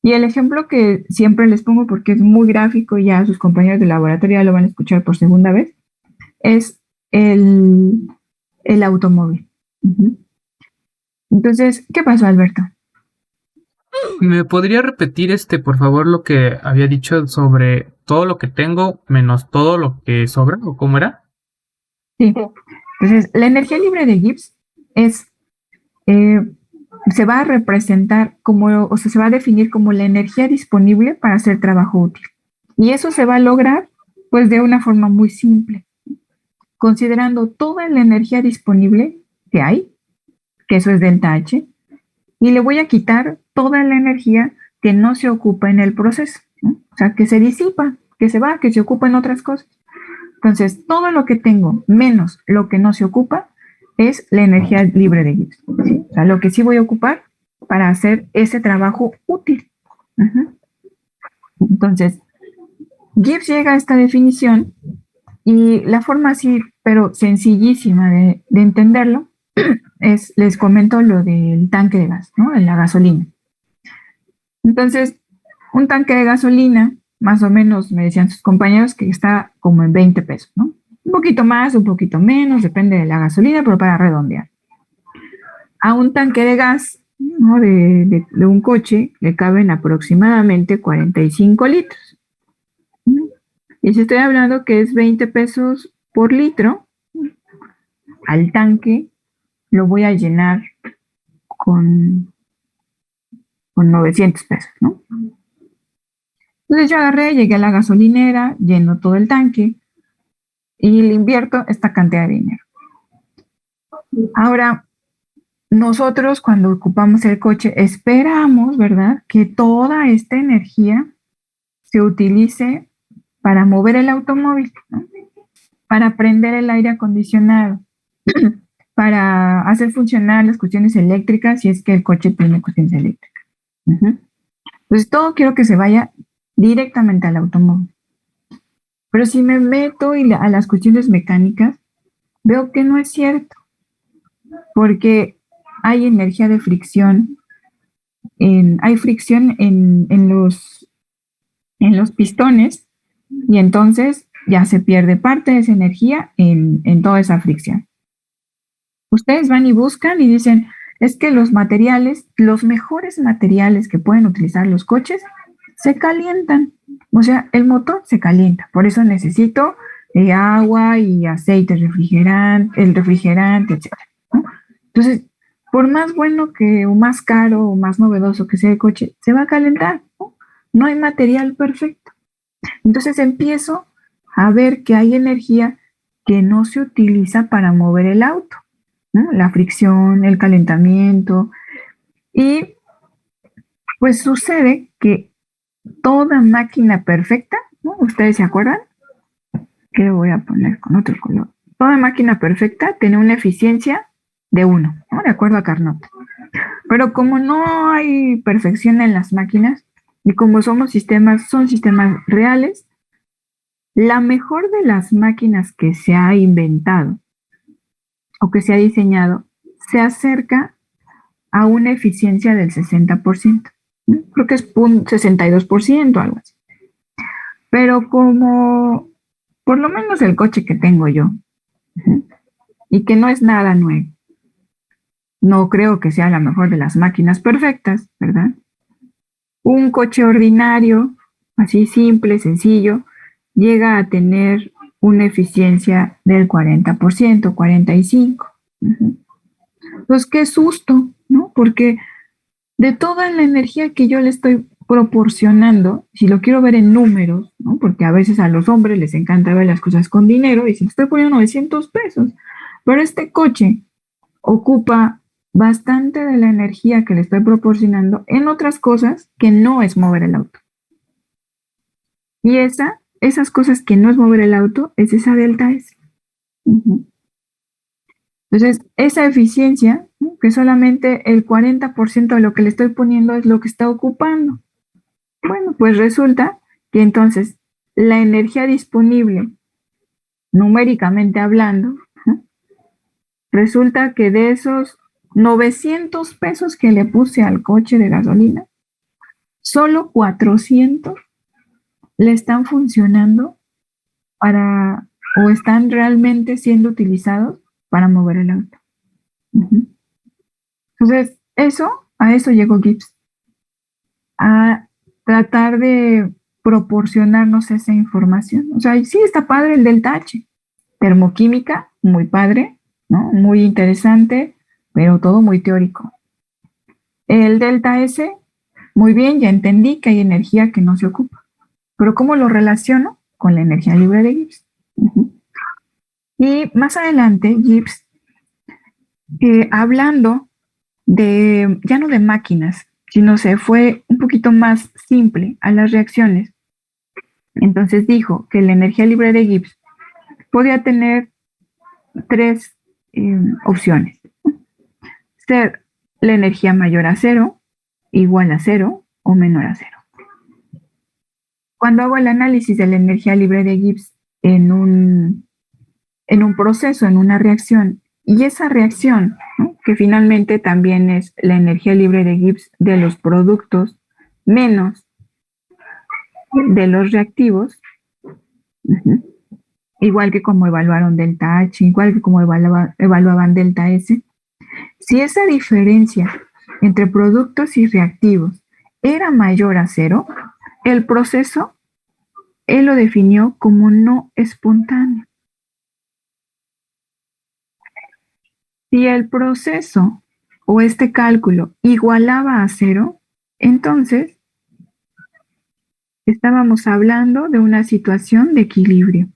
Y el ejemplo que siempre les pongo porque es muy gráfico y ya sus compañeros de laboratorio ya lo van a escuchar por segunda vez, es el automóvil. Entonces, ¿qué pasó, Alberto? ¿Me podría repetir, por favor, lo que había dicho sobre todo lo que tengo menos todo lo que sobra, o cómo era? Sí. Entonces, la energía libre de Gibbs es, se va a representar como, o sea, se va a definir como la energía disponible para hacer trabajo útil. Y eso se va a lograr, pues, de una forma muy simple, considerando toda la energía disponible que hay, que eso es delta H, y le voy a quitar toda la energía que no se ocupa en el proceso, ¿no? O sea, que se disipa, que se va, que se ocupa en otras cosas. Entonces, todo lo que tengo menos lo que no se ocupa es la energía libre de Gibbs, ¿sí? O sea, lo que sí voy a ocupar para hacer ese trabajo útil. Entonces, Gibbs llega a esta definición y la forma así, pero sencillísima de entenderlo, es, les comento lo del tanque de gas, ¿no? De la gasolina. Entonces, un tanque de gasolina más o menos me decían sus compañeros que está como en 20 pesos, ¿no? Un poquito más, un poquito menos, depende de la gasolina, pero para redondear. A un tanque de gas, ¿no? de un coche le caben aproximadamente 45 litros. ¿No? Y si estoy hablando que es 20 pesos por litro, al tanque lo voy a llenar con 900 pesos, ¿no? Entonces yo agarré, llegué a la gasolinera, lleno todo el tanque y le invierto esta cantidad de dinero. Ahora, nosotros cuando ocupamos el coche esperamos, ¿verdad?, que toda esta energía se utilice para mover el automóvil, ¿no? Para prender el aire acondicionado, para hacer funcionar las cuestiones eléctricas si es que el coche tiene cuestiones eléctricas. Entonces todo quiero que se vaya directamente al automóvil. Pero si me meto a las cuestiones mecánicas, veo que no es cierto, porque hay energía de fricción, hay fricción en los pistones y entonces ya se pierde parte de esa energía en toda esa fricción. Ustedes van y buscan y dicen, es que los materiales, los mejores materiales que pueden utilizar los coches, se calientan. O sea, el motor se calienta. Por eso necesito agua y aceite refrigerante, el refrigerante, etc. ¿No? Entonces, por más bueno o más caro o más novedoso que sea el coche, se va a calentar. No hay material perfecto. Entonces empiezo a ver que hay energía que no se utiliza para mover el auto, ¿no? La fricción, el calentamiento. Y pues sucede que toda máquina perfecta, ¿no? ¿Ustedes se acuerdan? Que lo voy a poner con otro color. Toda máquina perfecta tiene una eficiencia de 1, ¿no? De acuerdo a Carnot. Pero como no hay perfección en las máquinas, y como son sistemas reales, la mejor de las máquinas que se ha inventado o que se ha diseñado se acerca a una eficiencia del 60%. ¿No? Creo que es 62%, algo así. Pero como, por lo menos el coche que tengo yo, y que no es nada nuevo, no creo que sea la mejor de las máquinas perfectas, ¿verdad? Un coche ordinario, así simple, sencillo, llega a tener una eficiencia del 40%, 45%. Pues qué susto, ¿no? Porque de toda la energía que yo le estoy proporcionando, si lo quiero ver en números, ¿no? Porque a veces a los hombres les encanta ver las cosas con dinero y si le estoy poniendo 900 pesos, pero este coche ocupa bastante de la energía que le estoy proporcionando en otras cosas que no es mover el auto. Y esas cosas que no es mover el auto es esa delta S. Entonces, esa eficiencia, ¿no? Que solamente el 40% de lo que le estoy poniendo es lo que está ocupando. Bueno, pues resulta que entonces la energía disponible, numéricamente hablando, ¿no? Resulta que de esos 900 pesos que le puse al coche de gasolina, solo 400 le están funcionando o están realmente siendo utilizados para mover el auto. Entonces, a eso llegó Gibbs, a tratar de proporcionarnos esa información. O sea, sí está padre el delta H, termoquímica, muy padre, ¿no? Muy interesante, pero todo muy teórico. El delta S, muy bien, ya entendí que hay energía que no se ocupa, pero ¿cómo lo relaciono con la energía libre de Gibbs? Y más adelante, Gibbs, hablando ya no de máquinas, sino se fue un poquito más simple a las reacciones. Entonces dijo que la energía libre de Gibbs podía tener 3 opciones. Ser la energía mayor a 0, igual a 0 o menor a 0. Cuando hago el análisis de la energía libre de Gibbs en un proceso, en una reacción, y esa reacción, ¿no? Que finalmente también es la energía libre de Gibbs de los productos menos de los reactivos, igual que como evaluaron delta H, igual que como evaluaban delta S, si esa diferencia entre productos y reactivos era mayor a cero, el proceso él lo definió como no espontáneo. Si el proceso o este cálculo igualaba a cero, entonces estábamos hablando de una situación de equilibrio.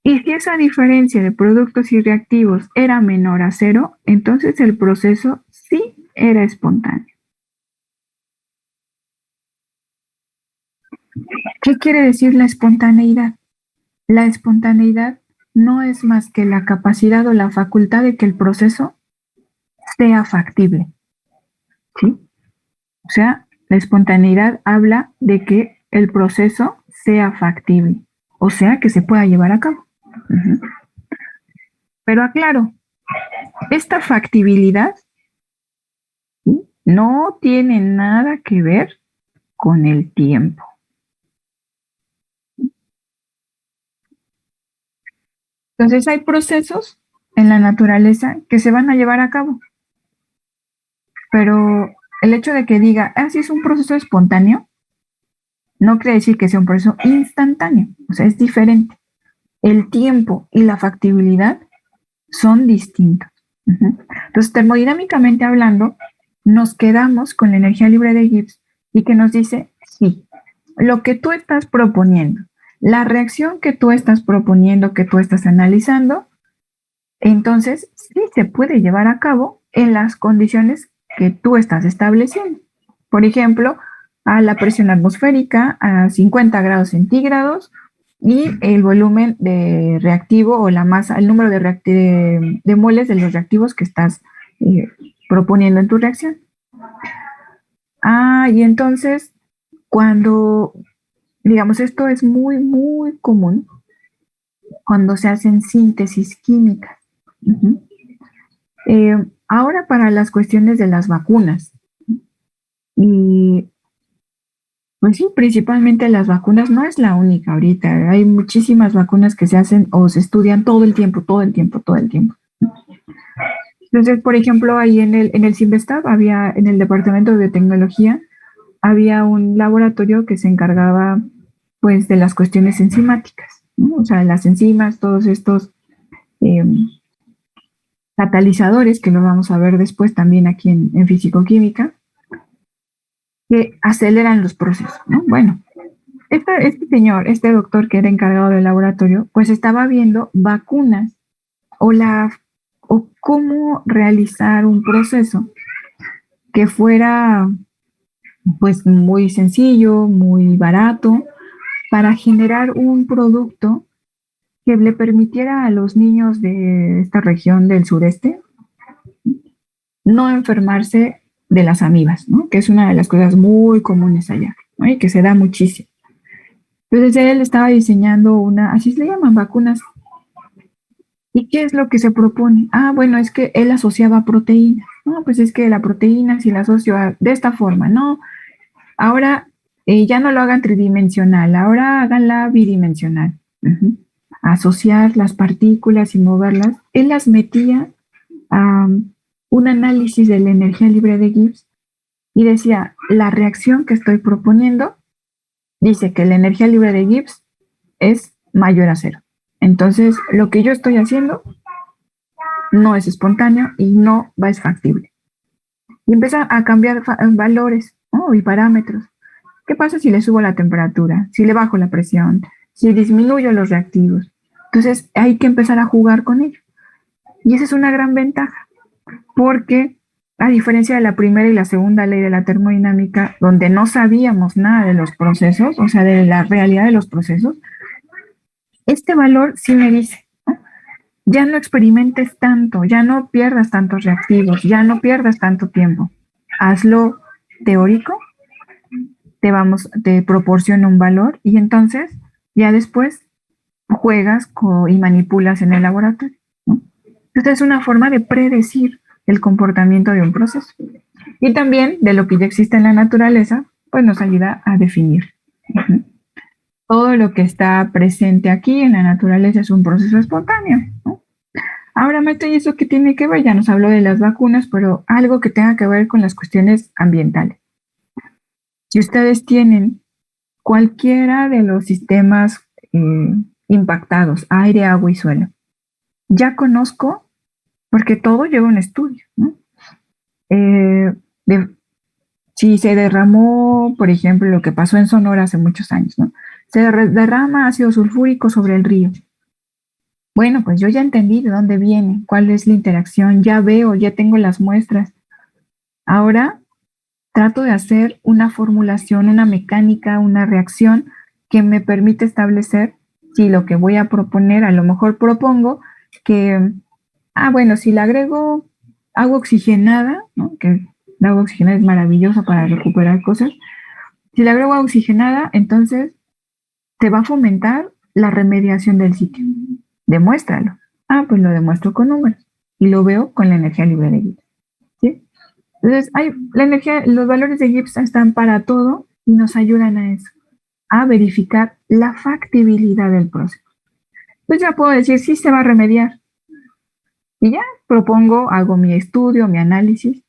Y si esa diferencia de productos y reactivos era menor a cero, entonces el proceso sí era espontáneo. ¿Qué quiere decir la espontaneidad? La espontaneidad no es más que la capacidad o la facultad de que el proceso sea factible. ¿Sí? O sea, la espontaneidad habla de que el proceso sea factible, o sea, que se pueda llevar a cabo. Pero aclaro, esta factibilidad, ¿sí?, no tiene nada que ver con el tiempo. Entonces hay procesos en la naturaleza que se van a llevar a cabo, pero el hecho de que diga, sí es un proceso espontáneo, no quiere decir que sea un proceso instantáneo, o sea, es diferente. El tiempo y la factibilidad son distintos. Entonces, termodinámicamente hablando, nos quedamos con la energía libre de Gibbs y que nos dice, sí, lo que tú estás proponiendo, la reacción que tú estás proponiendo, que tú estás analizando, entonces sí se puede llevar a cabo en las condiciones que tú estás estableciendo. Por ejemplo, a la presión atmosférica a 50 grados centígrados y el volumen de reactivo o la masa, el número de moles de los reactivos que estás proponiendo en tu reacción. Y entonces, cuando, digamos, esto es muy, muy común cuando se hacen síntesis químicas. Ahora para las cuestiones de las vacunas. Y pues sí, principalmente las vacunas no es la única ahorita. Hay muchísimas vacunas que se hacen o se estudian todo el tiempo. Entonces, por ejemplo, ahí en el CIMBESTAB había, en el Departamento de Biotecnología, había un laboratorio que se encargaba pues de las cuestiones enzimáticas, ¿no? O sea, las enzimas, todos estos catalizadores, que lo vamos a ver después también aquí en fisicoquímica, que aceleran los procesos, ¿no? Bueno, este señor, este doctor que era encargado del laboratorio, pues estaba viendo vacunas o cómo realizar un proceso que fuera pues muy sencillo, muy barato, para generar un producto que le permitiera a los niños de esta región del sureste no enfermarse de las amibas, ¿no? Que es una de las cosas muy comunes allá, ¿no? Y que se da muchísimo. Entonces él estaba diseñando así se le llaman, vacunas. ¿Y qué es lo que se propone? Bueno, es que él asociaba proteínas, ¿no? Pues es que la proteína, si la asocio de esta forma, ¿no? Ahora ya no lo hagan tridimensional, ahora háganla bidimensional. Asociar las partículas y moverlas. Él las metía a un análisis de la energía libre de Gibbs y decía, la reacción que estoy proponiendo dice que la energía libre de Gibbs es mayor a cero. Entonces, lo que yo estoy haciendo no es espontáneo y no es factible. Y empieza a cambiar valores, ¿no? Y parámetros. ¿Qué pasa si le subo la temperatura? Si le bajo la presión, si disminuyo los reactivos. Entonces, hay que empezar a jugar con ello. Y esa es una gran ventaja, porque a diferencia de la primera y la segunda ley de la termodinámica, donde no sabíamos nada de los procesos, o sea, de la realidad de los procesos, este valor sí me dice, ¿no? Ya no experimentes tanto, ya no pierdas tantos reactivos, ya no pierdas tanto tiempo. Hazlo teórico, te proporciona un valor y entonces ya después juegas y manipulas en el laboratorio, ¿no? Esta es una forma de predecir el comportamiento de un proceso. Y también de lo que ya existe en la naturaleza, pues nos ayuda a definir. Ujú. Todo lo que está presente aquí en la naturaleza es un proceso espontáneo, ¿no? Ahora, maestra, ¿y eso qué tiene que ver? Ya nos habló de las vacunas, pero algo que tenga que ver con las cuestiones ambientales. Si ustedes tienen cualquiera de los sistemas impactados, aire, agua y suelo, ya conozco, porque todo lleva un estudio, ¿no? De, si se derramó, por ejemplo, lo que pasó en Sonora hace muchos años, ¿no? Se derrama ácido sulfúrico sobre el río. Bueno, pues yo ya entendí de dónde viene, cuál es la interacción, ya veo, ya tengo las muestras. Ahora trato de hacer una formulación, una mecánica, una reacción que me permite establecer si lo que voy a proponer, a lo mejor propongo que, bueno, si le agrego agua oxigenada, ¿no? Que el agua oxigenada es maravillosa para recuperar cosas. Si le agrego agua oxigenada, entonces te va a fomentar la remediación del sitio. Demuéstralo. Pues lo demuestro con números y lo veo con la energía libre de Gibbs. ¿Sí? Entonces, la energía, los valores de Gibbs están para todo y nos ayudan a eso, a verificar la factibilidad del proceso. Entonces ya puedo decir, sí se va a remediar. Y ya propongo, hago mi estudio, mi análisis,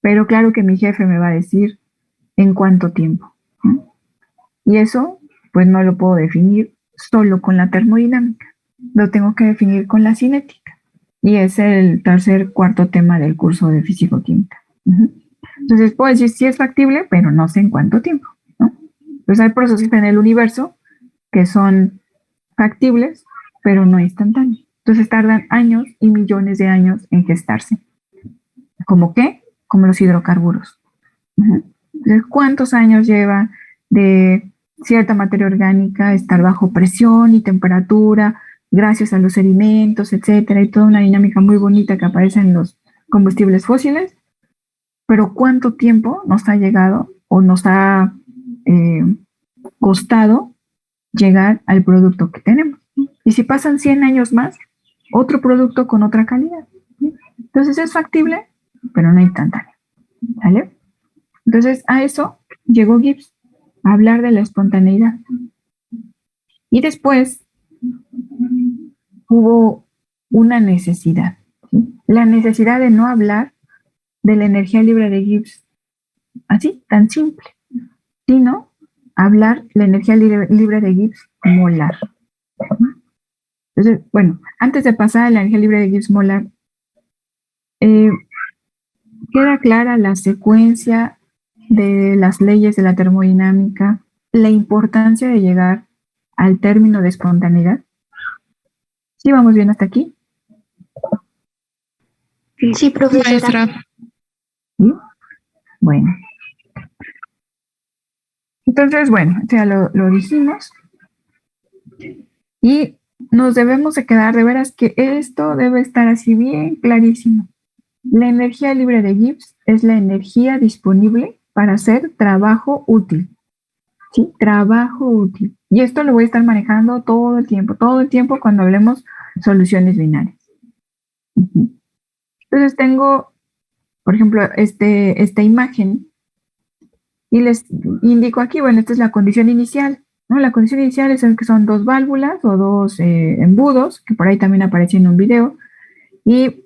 pero claro que mi jefe me va a decir en cuánto tiempo, ¿no? Y eso, pues no lo puedo definir solo con la termodinámica, lo tengo que definir con la cinética. Y es el cuarto tema del curso de físico-química. Entonces puedo decir si es factible, pero no sé en cuánto tiempo, ¿no? Entonces hay procesos en el universo que son factibles, pero no instantáneos. Entonces tardan años y millones de años en gestarse. ¿Cómo qué? Como los hidrocarburos. Entonces, ¿cuántos años lleva de cierta materia orgánica estar bajo presión y temperatura, gracias a los sedimentos, etcétera, y toda una dinámica muy bonita que aparece en los combustibles fósiles? Pero ¿cuánto tiempo nos ha llegado o nos ha costado llegar al producto que tenemos? Y si pasan 100 años más, otro producto con otra calidad. Entonces es factible, pero no instantáneo. ¿Vale? Entonces a eso llegó Gibbs, a hablar de la espontaneidad. Y después hubo una necesidad, ¿sí? La necesidad de no hablar de la energía libre de Gibbs así, tan simple, sino hablar la energía libre de Gibbs molar. Entonces, bueno, antes de pasar a la energía libre de Gibbs molar, queda clara la secuencia de las leyes de la termodinámica, la importancia de llegar al término de espontaneidad. ¿Sí vamos bien hasta aquí? Sí, profesora. ¿Sí? Bueno. Entonces, bueno, ya lo dijimos. Y nos debemos de quedar de veras que esto debe estar así bien clarísimo. La energía libre de Gibbs es la energía disponible para hacer trabajo útil. ¿Sí? Trabajo útil. Y esto lo voy a estar manejando todo el tiempo cuando hablemos soluciones binarias. Entonces tengo, por ejemplo, esta imagen y les indico aquí, bueno, esta es la condición inicial, ¿no? La condición inicial es que son dos válvulas o dos embudos, que por ahí también aparece en un video. ¿Y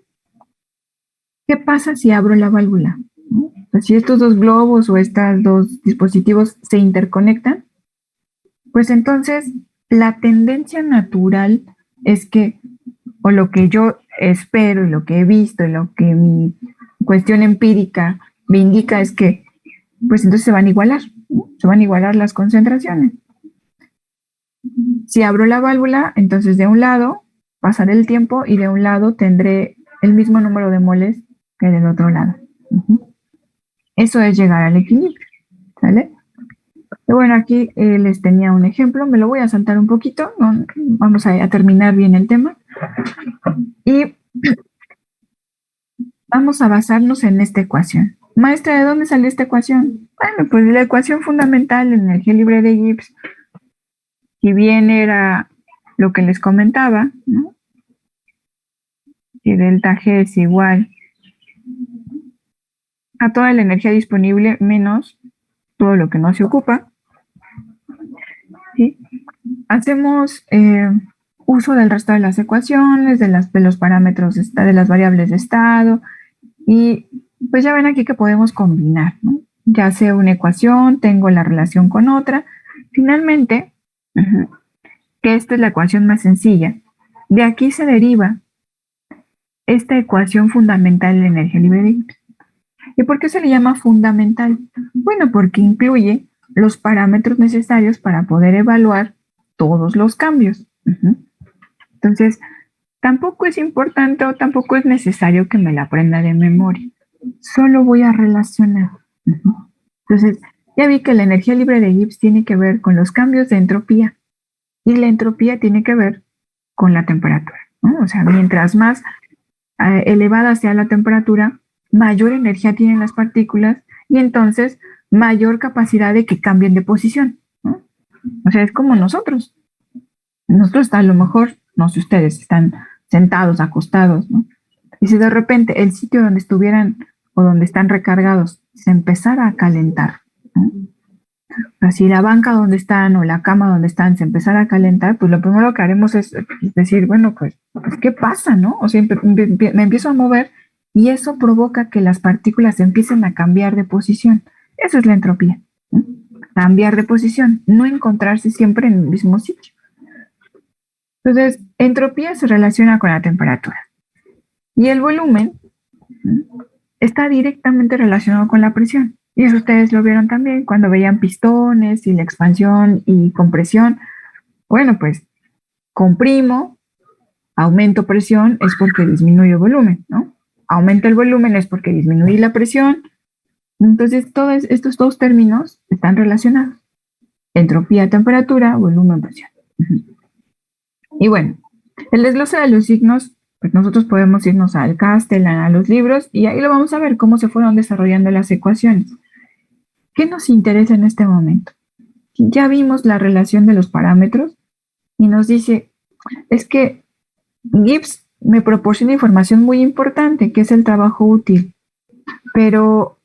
qué pasa si abro la válvula? ¿No? Pues si estos dos globos o estos dos dispositivos se interconectan, pues entonces la tendencia natural es que, o lo que yo espero y lo que he visto y lo que mi cuestión empírica me indica es que, pues entonces se van a igualar, ¿no? Se van a igualar las concentraciones. Si abro la válvula, entonces de un lado pasaré el tiempo y de un lado tendré el mismo número de moles que del otro lado. Eso es llegar al equilibrio, ¿sale? Y bueno, aquí les tenía un ejemplo, me lo voy a saltar un poquito, ¿no? Vamos a terminar bien el tema. Y vamos a basarnos en esta ecuación. Maestra, ¿de dónde salió esta ecuación? Bueno, pues la ecuación fundamental de energía libre de Gibbs, si bien era lo que les comentaba, ¿no? Si delta G es igual a toda la energía disponible menos todo lo que no se ocupa. ¿Sí? Hacemos uso del resto de las ecuaciones, de los parámetros, de las variables de estado, y pues ya ven aquí que podemos combinar, ¿no? Ya sea una ecuación, tengo la relación con otra. Finalmente, que esta es la ecuación más sencilla, de aquí se deriva esta ecuación fundamental de la energía libre de Gibbs. ¿Y por qué se le llama fundamental? Bueno, porque incluye los parámetros necesarios para poder evaluar todos los cambios. Entonces, tampoco es importante o tampoco es necesario que me la aprenda de memoria. Solo voy a relacionar. Entonces, ya vi que la energía libre de Gibbs tiene que ver con los cambios de entropía y la entropía tiene que ver con la temperatura, ¿no? O sea, mientras más elevada sea la temperatura, mayor energía tienen las partículas y entonces mayor capacidad de que cambien de posición, ¿no? O sea, es como nosotros. Nosotros a lo mejor, no sé, ustedes están sentados, acostados, ¿no? Y si de repente el sitio donde estuvieran o donde están recargados se empezara a calentar, ¿no? O sea, si la banca donde están o la cama donde están se empezara a calentar, pues lo primero que haremos es decir, bueno, pues ¿qué pasa, no? O sea, me empiezo a mover y eso provoca que las partículas empiecen a cambiar de posición. Eso es la entropía, ¿no? Cambiar de posición, no encontrarse siempre en el mismo sitio. Entonces, entropía se relaciona con la temperatura. Y el volumen, ¿no?, está directamente relacionado con la presión. Y eso ustedes lo vieron también cuando veían pistones y la expansión y compresión. Bueno, pues comprimo, aumento presión es porque disminuyo volumen, ¿no? Aumenta el volumen es porque disminuí la presión. Entonces, todos estos dos términos están relacionados. Entropía, temperatura, volumen, presión. Y bueno, el desglose de los signos, pues nosotros podemos irnos al Castellan, a los libros, y ahí lo vamos a ver cómo se fueron desarrollando las ecuaciones. ¿Qué nos interesa en este momento? Ya vimos la relación de los parámetros y nos dice, es que Gibbs me proporciona información muy importante, que es el trabajo útil, pero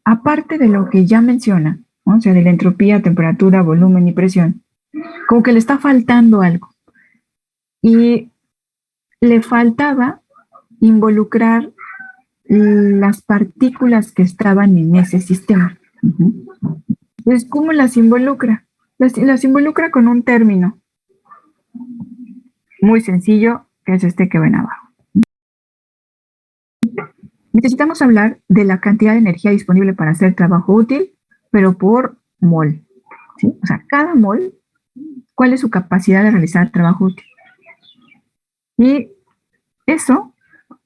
aparte de lo que ya menciona, ¿no?, o sea, de la entropía, temperatura, volumen y presión, como que le está faltando algo. Y le faltaba involucrar las partículas que estaban en ese sistema. Entonces, ¿cómo las involucra? Las involucra con un término muy sencillo, que es este que ven abajo. Necesitamos hablar de la cantidad de energía disponible para hacer trabajo útil, pero por mol, ¿sí? O sea, cada mol, ¿cuál es su capacidad de realizar trabajo útil? Y eso,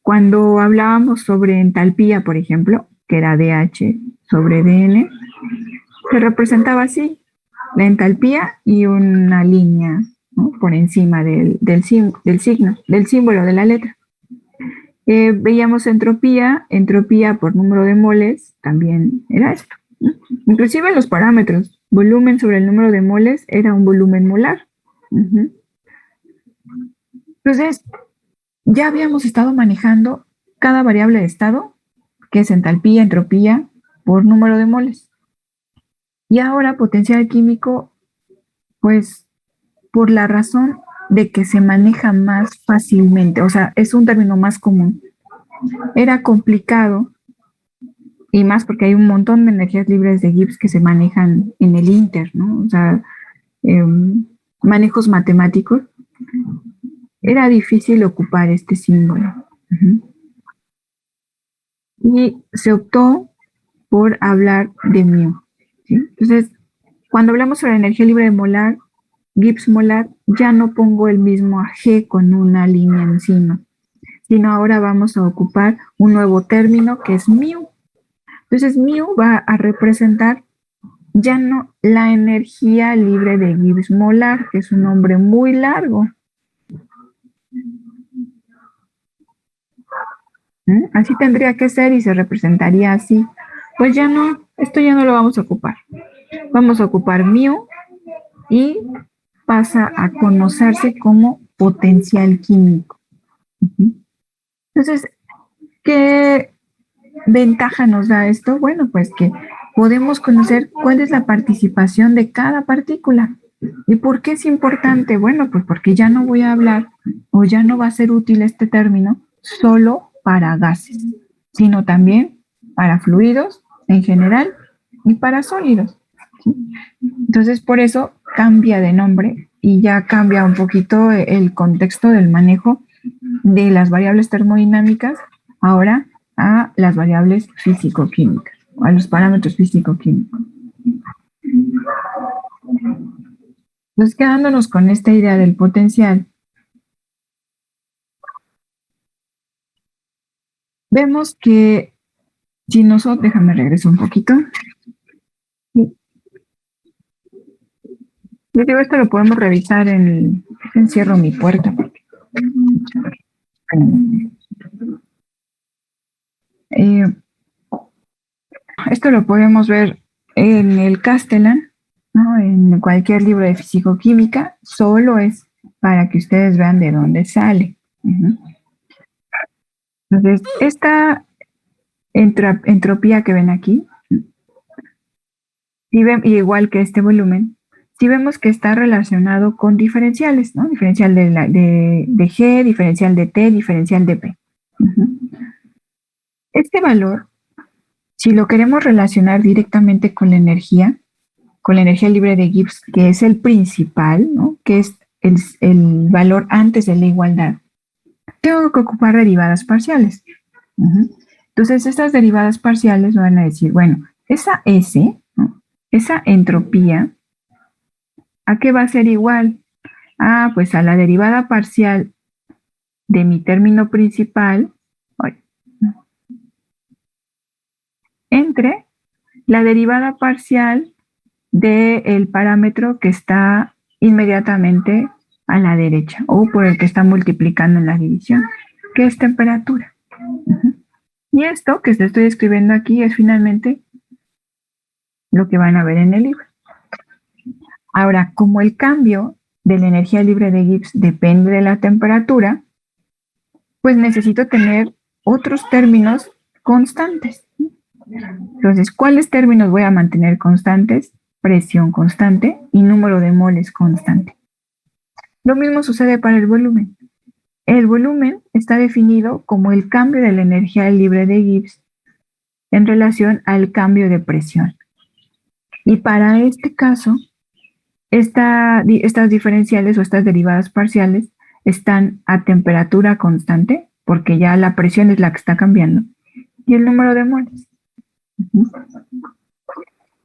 cuando hablábamos sobre entalpía, por ejemplo, que era DH sobre DN, se representaba así, la entalpía y una línea, ¿no?, por encima del símbolo de la letra. Veíamos entropía por número de moles, también era esto, ¿no? Inclusive los parámetros, volumen sobre el número de moles era un volumen molar. Entonces, ya habíamos estado manejando cada variable de estado, que es entalpía, entropía, por número de moles. Y ahora potencial químico, pues por la razón de que se maneja más fácilmente, o sea, es un término más común. Era complicado, y más porque hay un montón de energías libres de Gibbs que se manejan en el Inter, ¿no? O sea, manejos matemáticos. Era difícil ocupar este símbolo. Y se optó por hablar de mu, ¿sí? Entonces, cuando hablamos sobre energía libre de molar, Gibbs molar, ya no pongo el mismo G con una línea encima, sino ahora vamos a ocupar un nuevo término que es mu. Entonces, mu va a representar ya no la energía libre de Gibbs molar, que es un nombre muy largo. Así tendría que ser y se representaría así. Pues ya no, esto ya no lo vamos a ocupar. Vamos a ocupar mu y pasa a conocerse como potencial químico. Entonces, ¿qué ventaja nos da esto? Bueno, pues que podemos conocer cuál es la participación de cada partícula. ¿Y por qué es importante? Bueno, pues porque ya no voy a hablar o ya no va a ser útil este término solo para gases, sino también para fluidos en general y para sólidos. Entonces, por eso cambia de nombre y ya cambia un poquito el contexto del manejo de las variables termodinámicas ahora a las variables físico-químicas, a los parámetros físico-químicos. Entonces, quedándonos con esta idea del potencial, vemos que si nosotros, déjame regreso un poquito. Yo digo, esto lo podemos revisar encierro mi puerta. Esto lo podemos ver en el Castellan, ¿no? En cualquier libro de físico-química, solo es para que ustedes vean de dónde sale. Entonces, esta entropía que ven aquí, igual que este volumen, si vemos que está relacionado con diferenciales, ¿no? Diferencial de G, diferencial de T, diferencial de P. Este valor, si lo queremos relacionar directamente con la energía libre de Gibbs, que es el principal, ¿no? Que es el valor antes de la igualdad, tengo que ocupar derivadas parciales. Entonces, estas derivadas parciales me van a decir, bueno, esa S, ¿no? Esa entropía, ¿a qué va a ser igual? Pues a la derivada parcial de mi término principal entre la derivada parcial del parámetro que está inmediatamente a la derecha o por el que está multiplicando en la división, que es temperatura. Y esto que estoy escribiendo aquí es finalmente lo que van a ver en el libro. Ahora, como el cambio de la energía libre de Gibbs depende de la temperatura, pues necesito tener otros términos constantes. Entonces, ¿cuáles términos voy a mantener constantes? Presión constante y número de moles constante. Lo mismo sucede para el volumen. El volumen está definido como el cambio de la energía libre de Gibbs en relación al cambio de presión. Y para este caso, estas diferenciales o estas derivadas parciales están a temperatura constante, porque ya la presión es la que está cambiando, y el número de moles.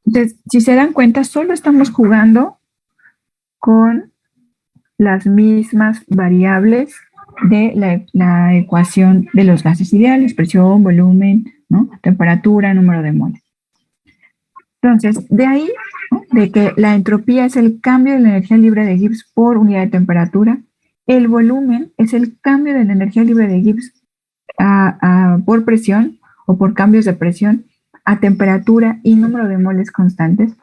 Entonces, si se dan cuenta, solo estamos jugando con las mismas variables de la ecuación de los gases ideales: presión, volumen, ¿no? Temperatura, número de moles. Entonces, de ahí, ¿no? De que la entropía es el cambio de la energía libre de Gibbs por unidad de temperatura, el volumen es el cambio de la energía libre de Gibbs por presión o por cambios de presión a temperatura y número de moles constantes.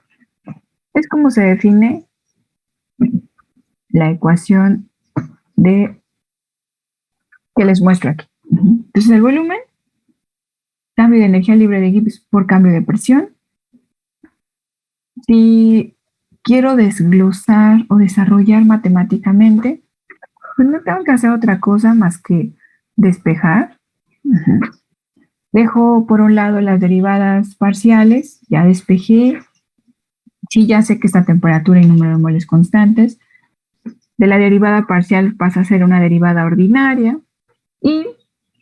Es como se define la ecuación que les muestro aquí. Entonces, el volumen, cambio de energía libre de Gibbs por cambio de presión. Si quiero desglosar o desarrollar matemáticamente, pues no tengo que hacer otra cosa más que despejar. Dejo por un lado las derivadas parciales, ya despejé. Sí, ya sé que esta temperatura y número de moles constantes. De la derivada parcial pasa a ser una derivada ordinaria. Y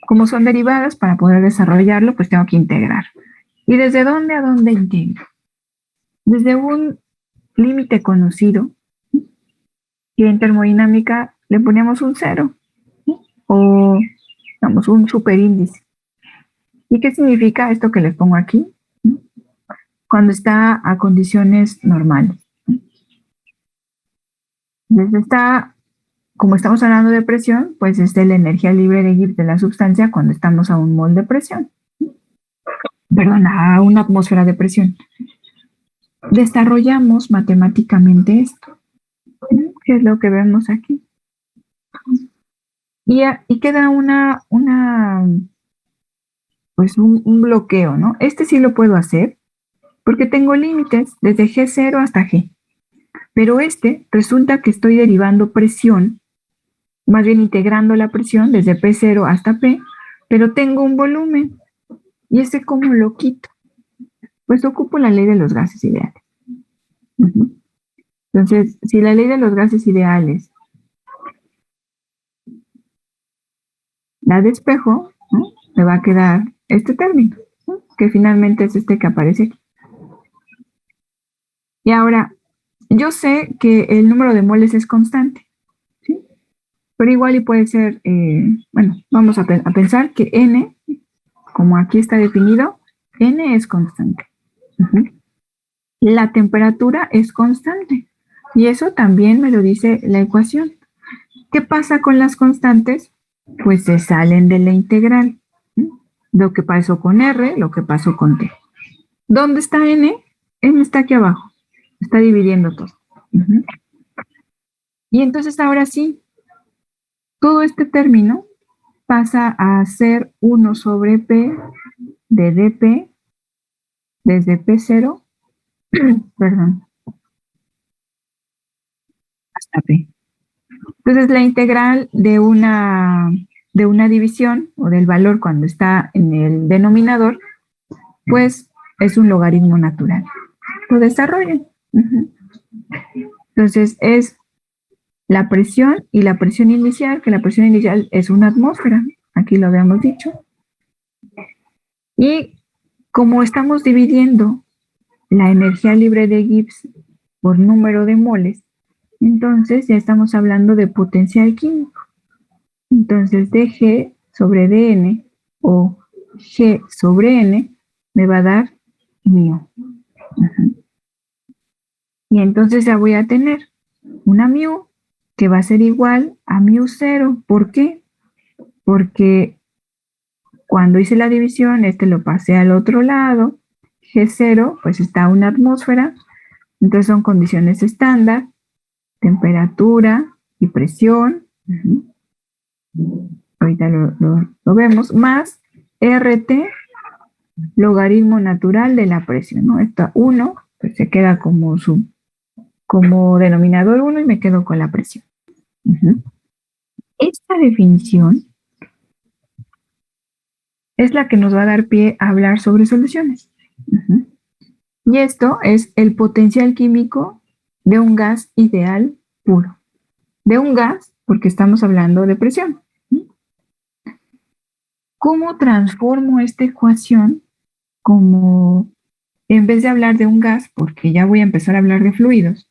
como son derivadas, para poder desarrollarlo, pues tengo que integrar. ¿Y desde dónde a dónde integro? Desde un límite conocido, que en termodinámica le ponemos un 0, o digamos un superíndice. ¿Y qué significa esto que les pongo aquí? Cuando está a condiciones normales. Como estamos hablando de presión, pues es de la energía libre de Gibbs de la sustancia cuando estamos a un mol de presión. Perdón, a una atmósfera de presión. Desarrollamos matemáticamente esto, que es lo que vemos aquí. Y queda pues un bloqueo, ¿no? Este sí lo puedo hacer, porque tengo límites desde G0 hasta G. Pero resulta que estoy derivando presión, más bien integrando la presión desde P0 hasta P, pero tengo un volumen. ¿Y cómo lo quito? Pues ocupo la ley de los gases ideales. Entonces, si la ley de los gases ideales la despejo, ¿no? Me va a quedar este término, ¿no? Que finalmente es este que aparece aquí. Y ahora, yo sé que el número de moles es constante, ¿sí? Pero igual y puede ser, bueno, vamos a pensar que N, como aquí está definido, N es constante. La temperatura es constante. Y eso también me lo dice la ecuación. ¿Qué pasa con las constantes? Pues se salen de la integral. Lo que pasó con R, lo que pasó con T. ¿Dónde está N? N está aquí abajo. Está dividiendo todo. Y entonces ahora sí, todo este término pasa a ser 1 sobre P de dP desde P0, perdón, hasta P. Entonces la integral de una división o del valor cuando está en el denominador, pues es un logaritmo natural. Lo desarrollan. Entonces es la presión y la presión inicial, que la presión inicial es una atmósfera, aquí lo habíamos dicho. Y como estamos dividiendo la energía libre de Gibbs por número de moles, entonces ya estamos hablando de potencial químico. Entonces dG sobre dN o G sobre N me va a dar μ. Y entonces ya voy a tener una μ que va a ser igual a μ0. ¿Por qué? Porque cuando hice la división, lo pasé al otro lado. G0, pues está una atmósfera. Entonces son condiciones estándar, temperatura y presión. Ahorita lo vemos. Más RT, logaritmo natural de la presión, ¿no? Esta 1, pues se queda como denominador 1 y me quedo con la presión. Esta definición es la que nos va a dar pie a hablar sobre soluciones. Y esto es el potencial químico de un gas ideal puro. De un gas, porque estamos hablando de presión. ¿Cómo transformo esta ecuación como, en vez de hablar de un gas, porque ya voy a empezar a hablar de fluidos,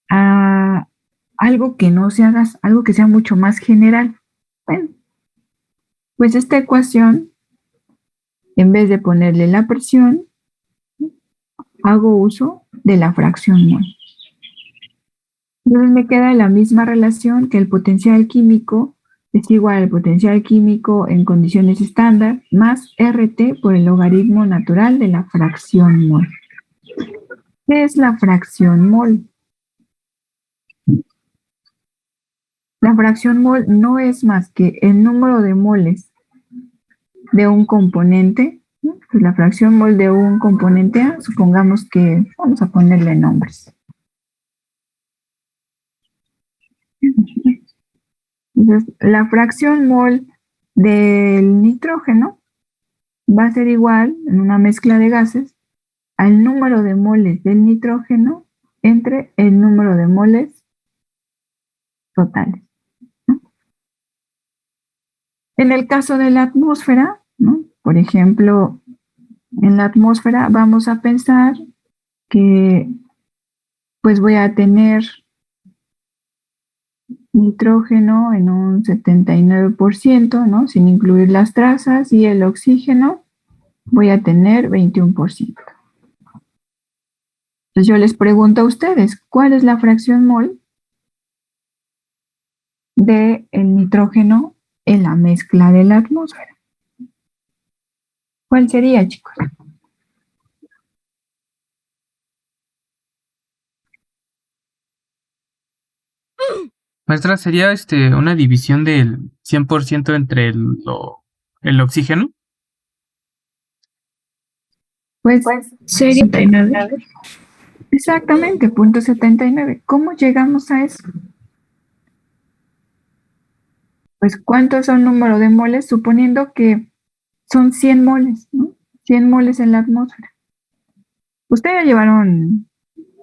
a algo que no sea gas, algo que sea mucho más general? Bueno, pues esta ecuación, en vez de ponerle la presión, hago uso de la fracción mol. Entonces me queda la misma relación que el potencial químico es igual al potencial químico en condiciones estándar más RT por el logaritmo natural de la fracción mol. ¿Qué es la fracción mol? La fracción mol no es más que el número de moles de un componente. Pues la fracción mol de un componente A, supongamos que vamos a ponerle nombres. Entonces, la fracción mol del nitrógeno va a ser igual, en una mezcla de gases, al número de moles del nitrógeno entre el número de moles totales, ¿no? En el caso de la atmósfera, ¿no? Por ejemplo, en la atmósfera vamos a pensar que pues voy a tener nitrógeno en un 79%, ¿no? Sin incluir las trazas, y el oxígeno voy a tener 21%. Entonces yo les pregunto a ustedes, ¿cuál es la fracción mol del nitrógeno en la mezcla de la atmósfera? ¿Cuál sería, chicos? Maestra, ¿sería una división del 100% entre el oxígeno? Pues 79. exactamente, punto 79. ¿Cómo llegamos a eso? Pues ¿cuánto es un número de moles? Suponiendo que son 100 moles, ¿no? 100 moles en la atmósfera. ¿Ustedes ya llevaron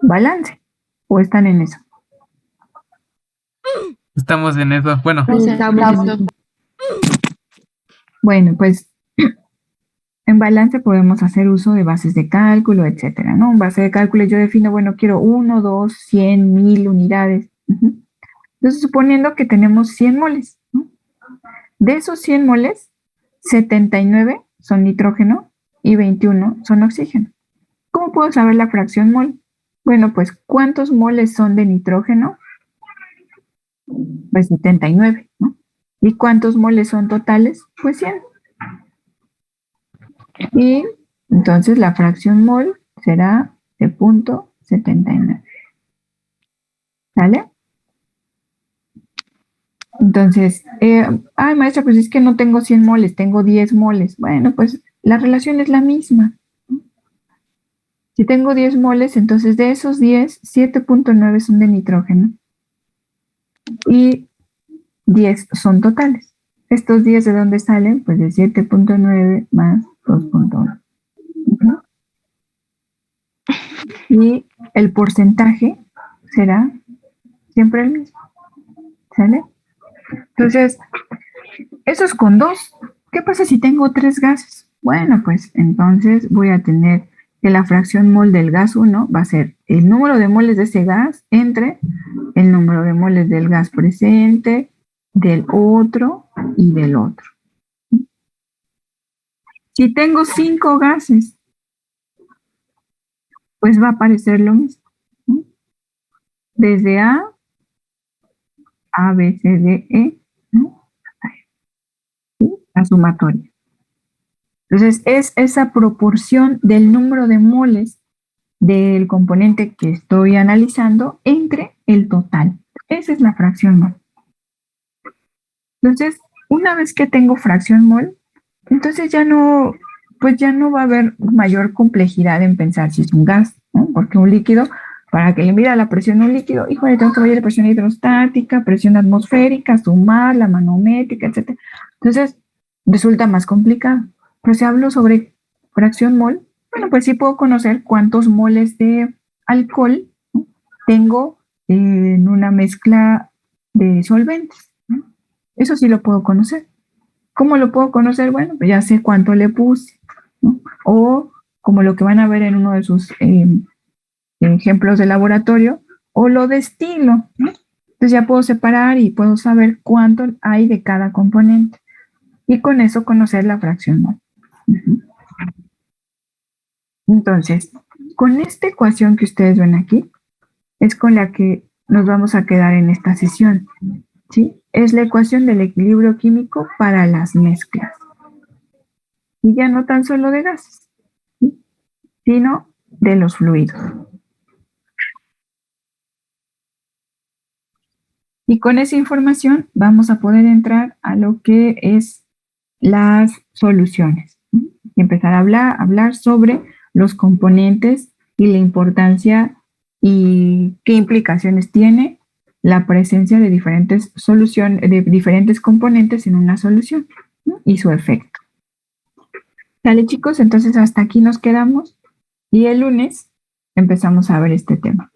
balance o están en eso? Estamos en eso. Bueno, Bueno, pues en balance podemos hacer uso de bases de cálculo, etcétera, ¿no? En base de cálculo yo defino, bueno, quiero 1, 2, 100, 1000 unidades. Entonces, suponiendo que tenemos 100 moles, ¿no? De esos 100 moles, 79 son nitrógeno y 21 son oxígeno. ¿Cómo puedo saber la fracción mol? Bueno, pues, ¿cuántos moles son de nitrógeno? Pues 79, ¿no? ¿Y cuántos moles son totales? Pues 100. Y entonces la fracción mol será de punto 79. ¿Sale? Entonces, maestra, pues es que no tengo 100 moles, tengo 10 moles. Bueno, pues la relación es la misma. Si tengo 10 moles, entonces de esos 10, 7.9 son de nitrógeno y 10 son totales. ¿Estos 10 de dónde salen? Pues de 7.9 más 2.1. Y el porcentaje será siempre el mismo. ¿Sale? Entonces, eso es con 2. ¿Qué pasa si tengo 3 gases? Bueno, pues entonces voy a tener que la fracción mol del gas 1 va a ser el número de moles de ese gas entre el número de moles del gas presente, del otro y del otro. Si tengo 5 gases, pues va a aparecer lo mismo, ¿no? Desde A, B, C, D, E, ¿no? La sumatoria. Entonces, es esa proporción del número de moles del componente que estoy analizando entre el total. Esa es la fracción mol. Entonces, una vez que tengo fracción mol, entonces ya no va a haber mayor complejidad en pensar si es un gas, ¿no? Porque un líquido, para que le mida la presión a un líquido, híjole, tengo que medir la presión hidrostática, presión atmosférica, sumar la manométrica, etc. Entonces, resulta más complicado. Pero si hablo sobre fracción mol, bueno, pues sí puedo conocer cuántos moles de alcohol, ¿no? Tengo en una mezcla de solventes, ¿no? Eso sí lo puedo conocer. ¿Cómo lo puedo conocer? Bueno, pues ya sé cuánto le puse, ¿no? O como lo que van a ver en uno de sus ejemplos de laboratorio, o lo destilo, ¿no? Entonces ya puedo separar y puedo saber cuánto hay de cada componente. Y con eso conocer la fracción mol. Entonces, con esta ecuación que ustedes ven aquí, es con la que nos vamos a quedar en esta sesión, ¿sí? Es la ecuación del equilibrio químico para las mezclas. Y ya no tan solo de gases, ¿sí? Sino de los fluidos. Y con esa información vamos a poder entrar a lo que es las soluciones, ¿sí? Y empezar a hablar sobre los componentes y la importancia y qué implicaciones tiene la presencia de diferentes soluciones, de diferentes componentes en una solución, ¿no? Y su efecto. ¿Sale, chicos? Entonces hasta aquí nos quedamos y el lunes empezamos a ver este tema.